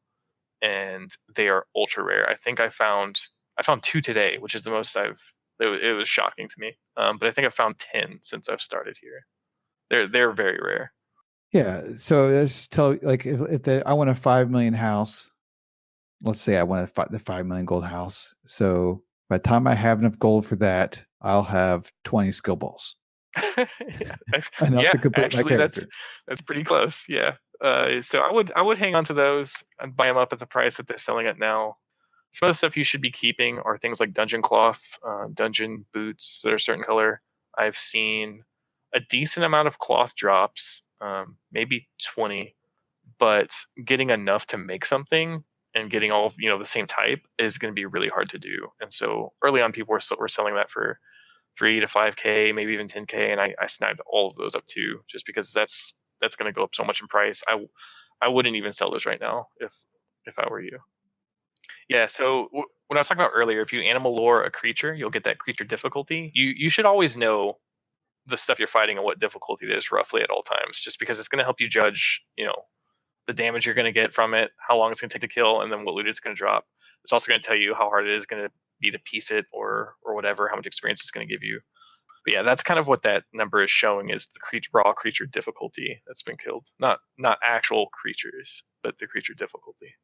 and they are ultra rare. I think I found two today, which is the most it was shocking to me. But I think I've found 10 since I've started here. They're very rare. Yeah. So let's tell like I want a 5 million house. Let's say I want the 5 million gold house. So by the time I have enough gold for that, I'll have 20 skill balls. yeah, Enough yeah, to complete my actually, character. that's pretty close. Yeah. So I would hang on to those and buy them up at the price that they're selling it now. Some of the stuff you should be keeping are things like dungeon cloth, dungeon boots that are a certain color. I've seen a decent amount of cloth drops, maybe 20, but getting enough to make something and getting all the same type is going to be really hard to do. And so early on, people were selling that for 3 to 5K, maybe even 10K, and I snagged all of those up too, just because that's going to go up so much in price. I wouldn't even sell those right now if I were you. Yeah. So when I was talking about earlier, if you animal lore a creature, you'll get that creature difficulty. You should always know the stuff you're fighting and what difficulty it is roughly at all times, just because it's going to help you judge, the damage you're going to get from it, how long it's going to take to kill, and then what loot it's going to drop. It's also going to tell you how hard it is going to be to piece it or whatever, how much experience it's going to give you. But yeah, that's kind of what that number is showing, is the raw creature difficulty that's been killed, not actual creatures, but the creature difficulty.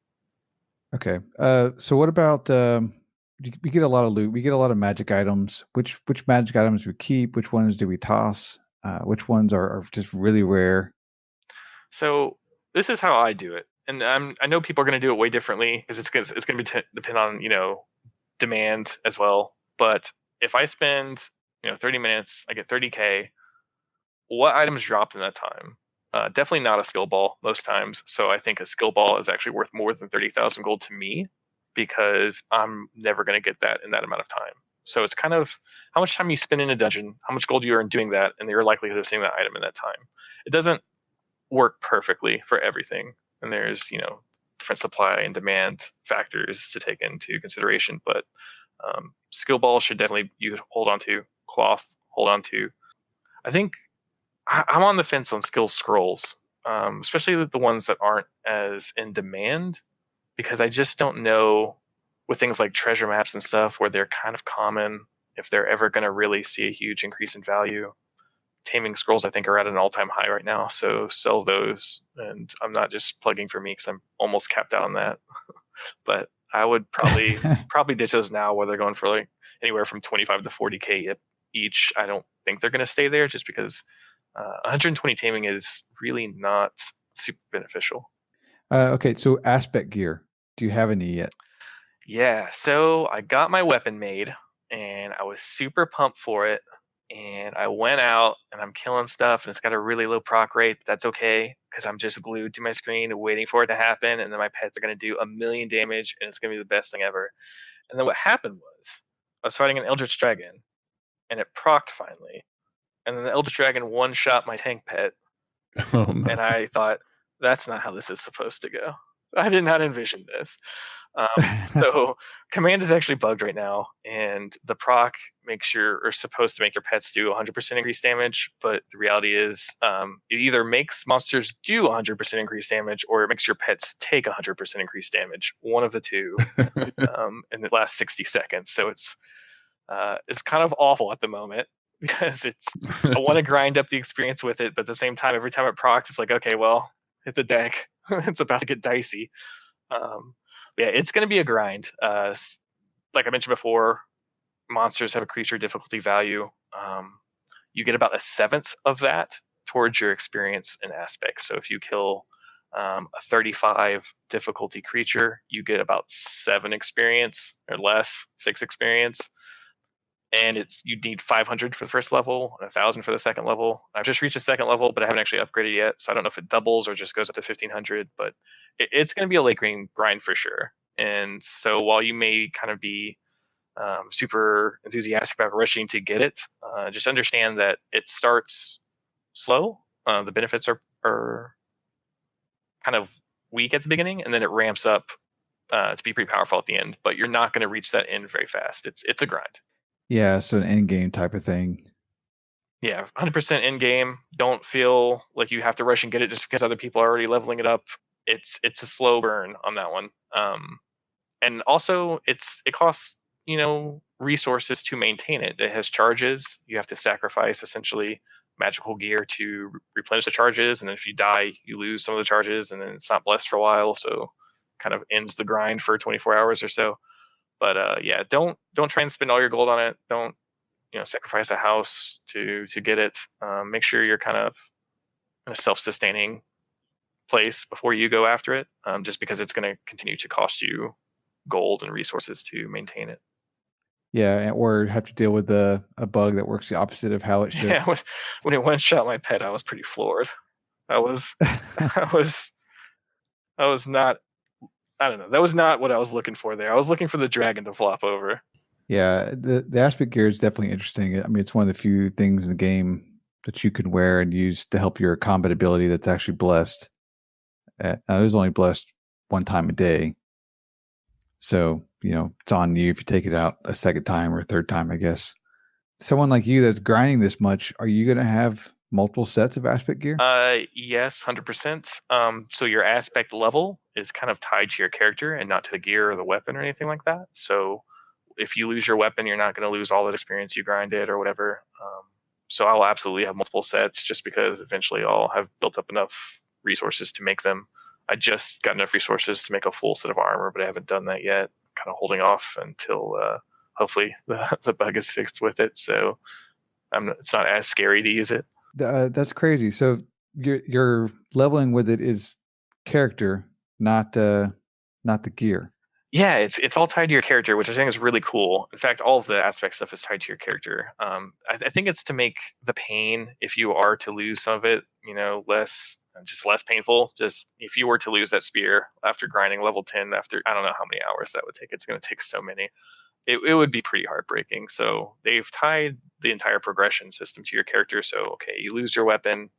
Okay. So what about we get a lot of loot. We get a lot of magic items. Which magic items do we keep? Which ones do we toss? Which ones are just really rare? So this is how I do it, and I know people are going to do it way differently, because it's going to depend on demand as well. But if I spend 30 minutes, I get 30K. What items dropped in that time? Definitely not a skill ball most times. So I think a skill ball is actually worth more than 30,000 gold to me, because I'm never going to get that in that amount of time. So it's kind of how much time you spend in a dungeon, how much gold you earn doing that, and your likelihood of seeing that item in that time. It doesn't work perfectly for everything, and there's different supply and demand factors to take into consideration. But skill ball should definitely you hold on to. Cloth, hold on to. I think I'm on the fence on skill scrolls, especially the ones that aren't as in demand, because I just don't know with things like treasure maps and stuff where they're kind of common, if they're ever going to really see a huge increase in value. Taming scrolls, I think, are at an all-time high right now, so sell those. And I'm not just plugging for me, because I'm almost capped out on that. But I would probably ditch those now, where they're going for like anywhere from 25 to 40K each. I don't think they're going to stay there, just because 120 taming is really not super beneficial. Okay, so aspect gear. Do you have any yet? Yeah, so I got my weapon made, and I was super pumped for it. And I went out and I'm killing stuff, and it's got a really low proc rate. That's okay, because I'm just glued to my screen waiting for it to happen. And then my pets are going to do 1 million damage, and it's going to be the best thing ever. And then what happened was I was fighting an Eldritch Dragon, and it procced finally. And then the Eldritch Dragon one-shot my tank pet. Oh no. And I thought, that's not how this is supposed to go. I did not envision this. So command is actually bugged right now, and the proc supposed to make your pets do 100% increased damage, but the reality is it either makes monsters do 100% increased damage or it makes your pets take 100% increased damage. One of the two, and it lasts 60 seconds. So it's kind of awful at the moment because I want to grind up the experience with it, but at the same time, every time it procs, it's like, okay, well, hit the deck. It's about to get dicey. Yeah, it's going to be a grind. Like I mentioned before, monsters have a creature difficulty value. You get about a seventh of that towards your experience and aspects. So if you kill a 35 difficulty creature, you get about 7 experience or less, 6 experience. And you need 500 for the first level and 1,000 for the second level. I've just reached the second level, but I haven't actually upgraded yet, so I don't know if it doubles or just goes up to 1,500. But it's going to be a late game grind for sure. And so while you may kind of be super enthusiastic about rushing to get it, just understand that it starts slow. The benefits are kind of weak at the beginning, and then it ramps up to be pretty powerful at the end. But you're not going to reach that end very fast. It's a grind. Yeah, so an end game type of thing. Yeah, 100% in game. Don't feel like you have to rush and get it just because other people are already leveling it up. It's a slow burn on that one. And also it costs resources to maintain it. It has charges. You have to sacrifice essentially magical gear to replenish the charges, and then if you die, you lose some of the charges, and then it's not blessed for a while, so kind of ends the grind for 24 hours or so. But yeah, don't try and spend all your gold on it. Don't sacrifice a house to get it. Make sure you're kind of in a self-sustaining place before you go after it, just because it's going to continue to cost you gold and resources to maintain it. Yeah, or have to deal with a bug that works the opposite of how it should. Yeah, when it one-shot my pet, I was pretty floored. I was not. I don't know. That was not what I was looking for there. I was looking for the dragon to flop over. Yeah, the aspect gear is definitely interesting. I mean, it's one of the few things in the game that you can wear and use to help your combat ability that's actually blessed. It was only blessed one time a day. So, it's on you if you take it out a second time or a third time, I guess. Someone like you that's grinding this much, are you going to have multiple sets of aspect gear? Yes, 100%. So your aspect level is kind of tied to your character and not to the gear or the weapon or anything like that. So if you lose your weapon, you're not going to lose all that experience you grinded or whatever. So I'll absolutely have multiple sets just because eventually I'll have built up enough resources to make them. I just got enough resources to make a full set of armor, but I haven't done that yet. Kind of holding off until hopefully the bug is fixed with it. So it's not as scary to use it. That's crazy. So your leveling with it is character, not the gear. Yeah, it's all tied to your character, which I think is really cool. In fact, all of the aspect stuff is tied to your character. I think it's to make the pain, if you are to lose some of it, less painful. Just if you were to lose that spear after grinding level 10, after I don't know how many hours that would take. It's going to take so many. It would be pretty heartbreaking. So they've tied the entire progression system to your character. So okay, you lose your weapon,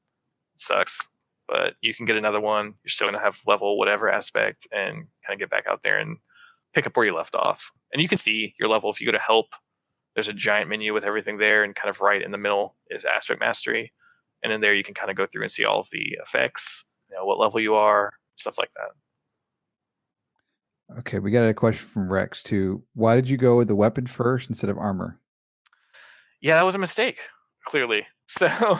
sucks, but you can get another one. You're still going to have level whatever aspect and kind of get back out there and pick up where you left off. And you can see your level if you go to help. There's a giant menu with everything there, and kind of right in the middle is aspect mastery. And in there you can kind of go through and see all of the effects, what level you are, stuff like that. Okay, we got a question from Rex too. Why did you go with the weapon first instead of armor? Yeah, that was a mistake, clearly. So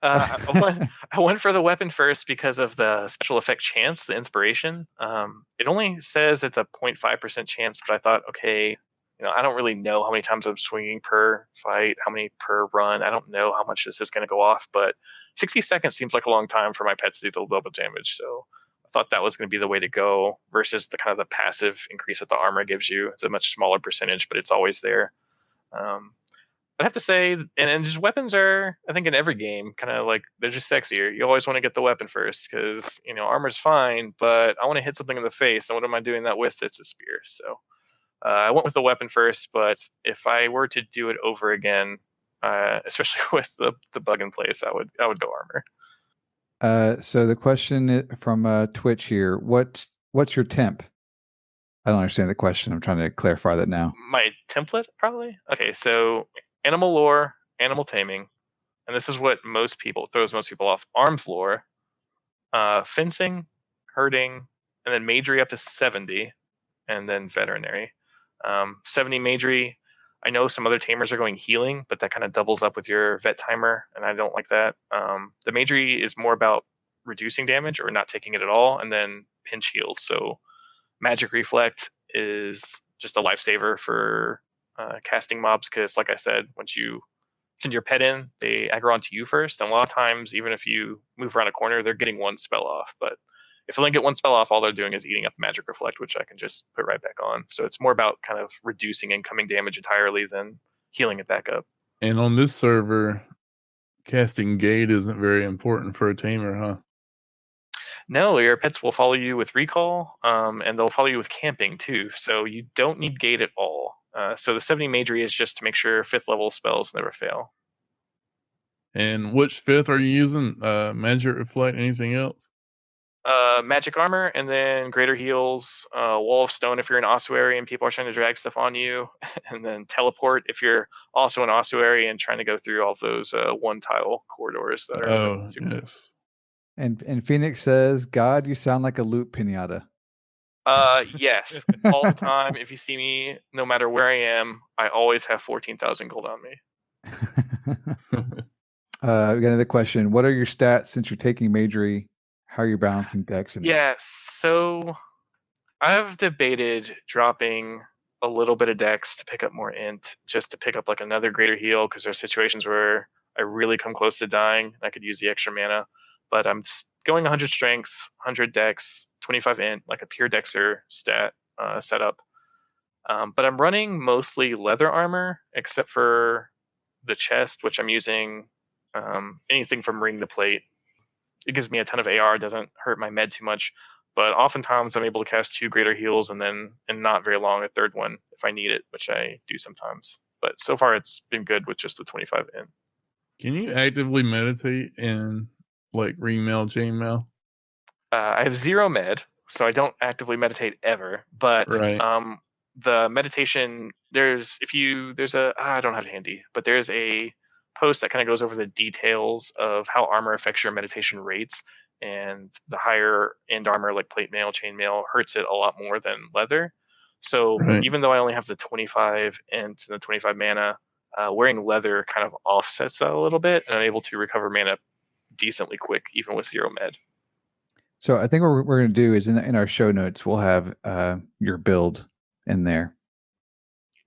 I went for the weapon first because of the special effect chance, the inspiration. It only says it's a 0.5% chance, but I thought, okay, I don't really know how many times I'm swinging per fight, how many per run. I don't know how much this is going to go off, but 60 seconds seems like a long time for my pets to do the double damage. So I thought that was going to be the way to go versus the kind of the passive increase that the armor gives you. It's a much smaller percentage, but it's always there. I have to say, and just weapons are, I think in every game, kind of like they're just sexier. You always want to get the weapon first because, armor's fine, but I want to hit something in the face. And what am I doing that with? It's a spear. So I went with the weapon first, but if I were to do it over again, especially with the bug in place, I would go armor. So the question from Twitch here, what What's your temp? I don't understand the question. I'm trying to clarify that now. My template, probably? Okay, so animal lore, animal taming, and this is what throws most people off. Arms lore, fencing, herding, and then Magery up to 70, and then veterinary. 70 Magery. I know some other tamers are going healing, but that kind of doubles up with your vet timer, and I don't like that. The Magery is more about reducing damage or not taking it at all, and then pinch heals. So Magic Reflect is just a lifesaver for casting mobs because, like I said, once you send your pet in, they aggro onto you first. And a lot of times, even if you move around a corner, they're getting one spell off. But if they only get one spell off, all they're doing is eating up the Magic Reflect, which I can just put right back on. So it's more about kind of reducing incoming damage entirely than healing it back up. And on this server, casting Gate isn't very important for a tamer, huh? No, your pets will follow you with recall, and they'll follow you with camping too. So you don't need gate at all. So the 70 Magery is just to make sure 5th level spells never fail. And which 5th are you using? Magic Reflect, anything else? Magic armor, and then greater heals, wall of stone if you're an ossuary and people are trying to drag stuff on you, and then teleport if you're also an ossuary and trying to go through all those one tile corridors that are. Oh, yes. And Phoenix says, "God, you sound like a loot pinata." Yes, all the time. If you see me, no matter where I am, I always have 14,000 gold on me. We got another question. What are your stats since you're taking Magery? How are you balancing decks? Yeah, so I've debated dropping a little bit of dex to pick up more int, just to pick up like another greater heal, because there are situations where I really come close to dying. I could use the extra mana, but I'm going 100 strength, 100 dex, 25 int, like a pure dexer stat setup. But I'm running mostly leather armor, except for the chest, which I'm using anything from ring to plate. It gives me a ton of AR, doesn't hurt my med too much, but oftentimes I'm able to cast 2 greater heals and not very long a 3rd one if I need it, which I do sometimes. But so far it's been good with just the 25 in. Can you actively meditate and like ring-mail, chain-mail? I have 0 med, so I don't actively meditate ever. But Right. The meditation, I don't have it handy, but there's a post that kind of goes over the details of how armor affects your meditation rates, and the higher end armor like plate mail, chain mail hurts it a lot more than leather. So Right. even though I only have the 25 and the 25 mana, wearing leather kind of offsets that a little bit, and I'm able to recover mana decently quick even with 0 med. So I think what we're going to do is in our show notes we'll have your build in there,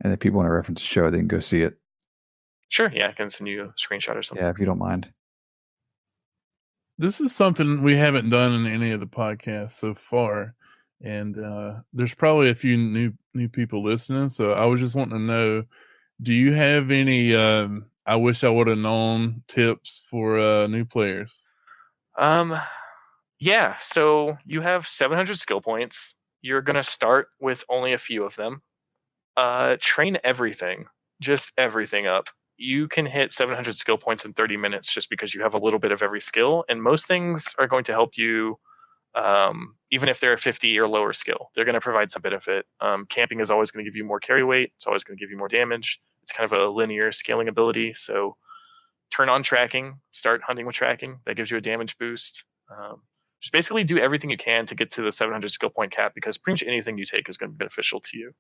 and if people want to reference the show, they can go see it. Sure, yeah, I can send you a screenshot or something. Yeah, if you don't mind. This is something we haven't done in any of the podcasts so far, and there's probably a few new people listening. So I was just wanting to know, do you have any I wish I would have known tips for new players? Yeah, so you have 700 skill points. You're going to start with only a few of them. Train everything, just everything up. You can hit 700 skill points in 30 minutes just because you have a little bit of every skill, and most things are going to help you, even if they're 50 or lower skill. They're going to provide some benefit. Camping is always going to give you more carry weight. It's always going to give you more damage. It's kind of a linear scaling ability, so turn on tracking, start hunting with tracking. That gives you a damage boost. Just basically do everything you can to get to the 700 skill point cap, because pretty much anything you take is going to be beneficial to you.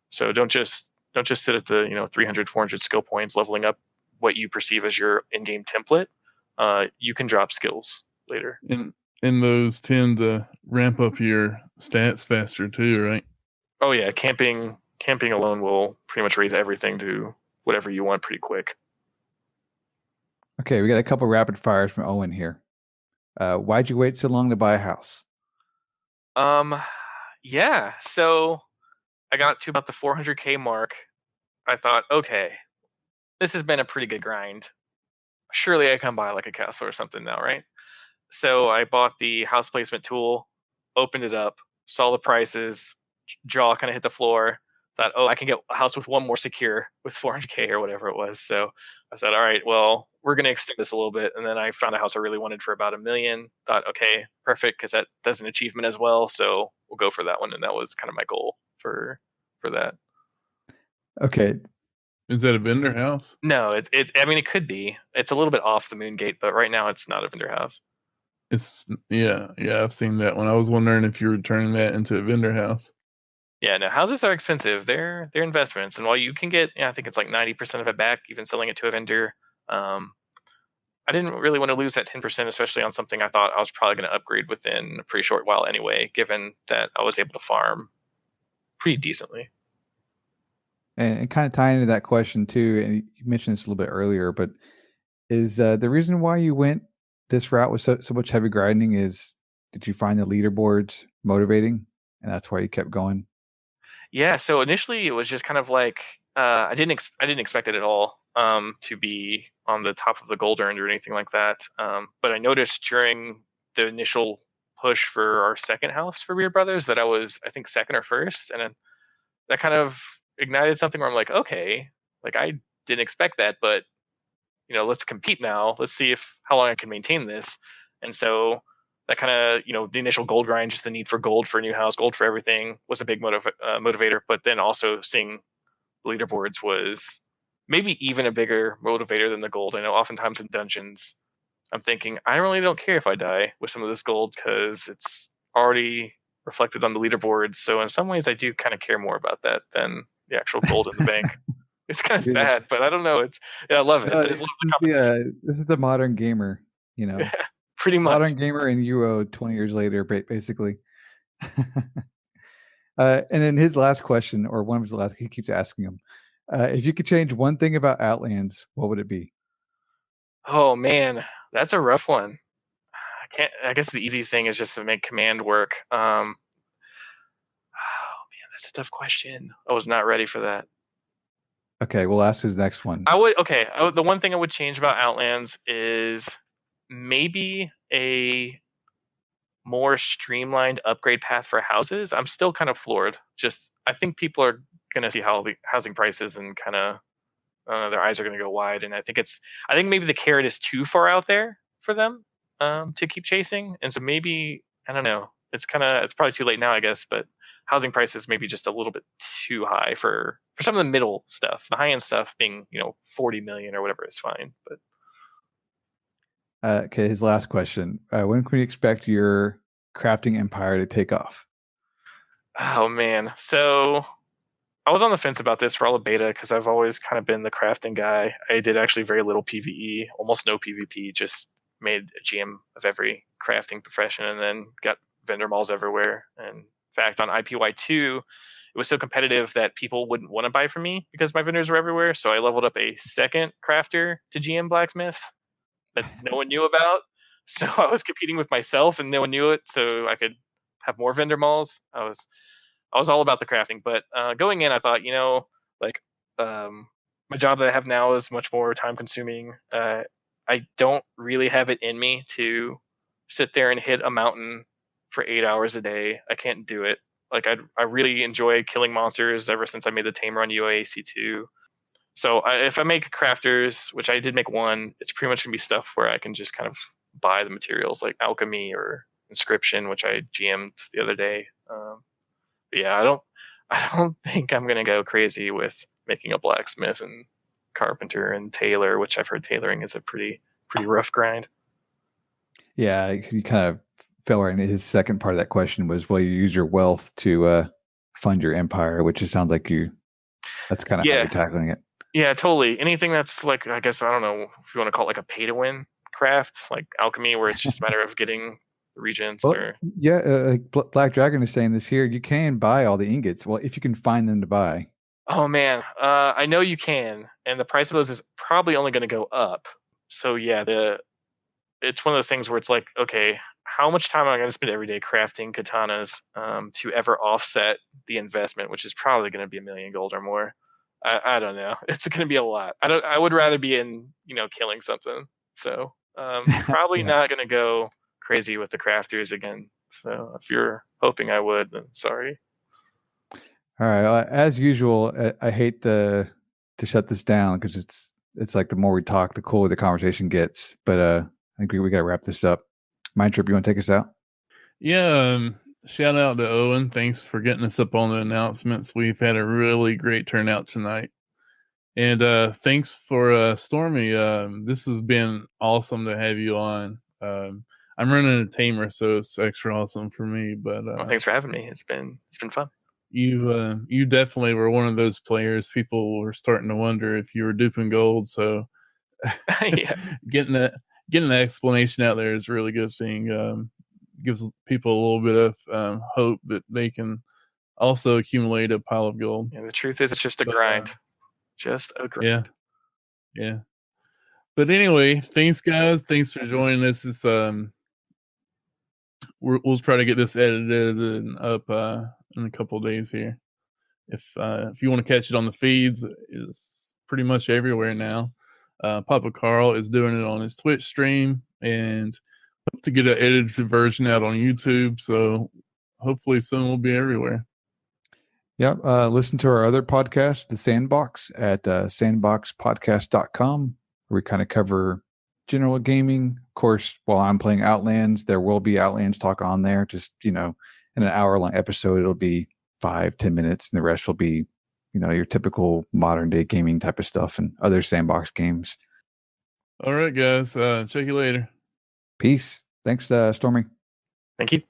So don't just sit at the 300, 400 skill points leveling up what you perceive as your in-game template. You can drop skills later. And those tend to ramp up your stats faster too, right? Oh yeah, camping alone will pretty much raise everything to whatever you want pretty quick. Okay, we got a couple rapid fires from Owen here. Why'd you wait so long to buy a house? Yeah, so I got to about the 400k mark. I thought, okay, this has been a pretty good grind. Surely I can buy like a castle or something now, right? So I bought the house placement tool, opened it up, saw the prices, jaw kind of hit the floor. Thought, oh, I can get a house with one more secure with 400k or whatever it was. So I said, all right, well, we're going to extend this a little bit. And then I found a house I really wanted for about $1 million. Thought, okay, perfect, because that does an achievement as well. So we'll go for that one. And that was kind of my goal for that. Okay. Is that a vendor house? No, I mean, it could be. It's a little bit off the moon gate, but right now it's not a vendor house. It's yeah. I've seen that one. I was wondering if you were turning that into a vendor house. Yeah, no, houses are expensive. They're investments, and while you can get, I think it's like 90% of it back, even selling it to a vendor. I didn't really want to lose that 10%, especially on something I thought I was probably going to upgrade within a pretty short while anyway, given that I was able to farm pretty decently. And kind of tying into that question too, and you mentioned this a little bit earlier, but is the reason why you went this route with so much heavy grinding is did you find the leaderboards motivating, and that's why you kept going? Yeah, so initially it was just kind of like I didn't expect it at all to be on the top of the gold earned or anything like that. But I noticed during the initial push for our second house for Weird Brothers that I was, I think, second or first, and then that kind of ignited something where I'm like, okay, like I didn't expect that, but let's compete now. Let's see how long I can maintain this. And so that kind of, the initial gold grind, just the need for gold for a new house, gold for everything, was a big motivator. But then also seeing leaderboards was maybe even a bigger motivator than the gold. I know oftentimes in dungeons, I'm thinking, I really don't care if I die with some of this gold because it's already reflected on the leaderboards. So in some ways, I do kind of care more about that than the actual gold in the bank. It's kind of sad, but I don't know. I love it. I just love the competition. This is the modern gamer, Pretty much. Modern gamer and UO 20 years later, basically. And then his last question, or one of his last, he keeps asking him, if you could change one thing about Outlands, what would it be? Oh man, that's a rough one. I guess the easy thing is just to make command work. Oh man, that's a tough question. I was not ready for that. Okay, we'll ask his next one. The one thing I would change about Outlands is maybe a more streamlined upgrade path for houses. I'm still kind of floored. I think people are going to see how the housing prices and kind of their eyes are going to go wide. And I think maybe the carrot is too far out there for them to keep chasing. And so maybe, I don't know, it's probably too late now, I guess, but housing prices maybe just a little bit too high for some of the middle stuff. The high end stuff being, 40 million or whatever is fine. But okay, his last question. When can we expect your crafting empire to take off? Oh man. So I was on the fence about this for all of beta because I've always kind of been the crafting guy. I did actually very little PvE, almost no PvP, just made a GM of every crafting profession and then got vendor malls everywhere. And in fact, on IPY2, it was so competitive that people wouldn't want to buy from me because my vendors were everywhere. So I leveled up a second crafter to GM blacksmith that no one knew about. So I was competing with myself and no one knew it. So I could have more vendor malls. I was all about the crafting, but going in, I thought, my job that I have now is much more time consuming. I don't really have it in me to sit there and hit a mountain for 8 hours a day. I can't do it. Like I really enjoy killing monsters ever since I made the tamer on UAC2. So if I make crafters, which I did make one, it's pretty much gonna be stuff where I can just kind of buy the materials like alchemy or inscription, which I GM'd the other day. Yeah, I don't think I'm gonna go crazy with making a blacksmith and carpenter and tailor, which I've heard tailoring is a pretty rough grind. Yeah, you kind of fell right into his second part of that question was, will you use your wealth to fund your empire? Which it sounds like that's kind of how you're tackling it. Yeah, totally. Anything that's like, I guess, I don't know if you want to call it like a pay to win craft, like alchemy, where it's just a matter of getting regents or. Yeah, Black Dragon is saying this here. You can buy all the ingots. Well, if you can find them to buy. Oh man, I know you can, and the price of those is probably only going to go up. So yeah, it's one of those things where it's like, okay, how much time am I going to spend every day crafting katanas to ever offset the investment, which is probably going to be 1 million gold or more. I don't know. It's going to be a lot. I would rather be in, killing something. So probably not going to go crazy with the crafters again. So if you're hoping I would, then sorry. All right. As usual, I hate to shut this down because it's like the more we talk, the cooler the conversation gets. But I think we got to wrap this up. Mind Trip, you want to take us out? Yeah. shout out to Owen. Thanks for getting us up on the announcements. We've had a really great turnout tonight. And thanks for Stormy. This has been awesome to have you on. I'm running a tamer, so it's extra awesome for me. But Well, thanks for having me. It's been fun. You definitely were one of those players. People were starting to wonder if you were duping gold. So Yeah. getting the explanation out there is a really good thing. Gives people a little bit of hope that they can also accumulate a pile of gold. Yeah, the truth is, it's just a grind. Just a grind. Yeah. But anyway, thanks guys. Thanks for joining us. It's we'll try to get this edited and up in a couple of days here. If you want to catch it on the feeds, it's pretty much everywhere now. Papa Carl is doing it on his Twitch stream, and hope to get an edited version out on YouTube. So hopefully soon we'll be everywhere. Yep. Listen to our other podcast, The Sandbox, at sandboxpodcast.com, where we kind of cover general gaming. Of course, while I'm playing Outlands, there will be Outlands talk on there. Just, in an hour-long episode, it'll be 5-10 minutes, and the rest will be, your typical modern-day gaming type of stuff and other Sandbox games. All right, guys. Check you later. Peace. Thanks, Stormy. Thank you.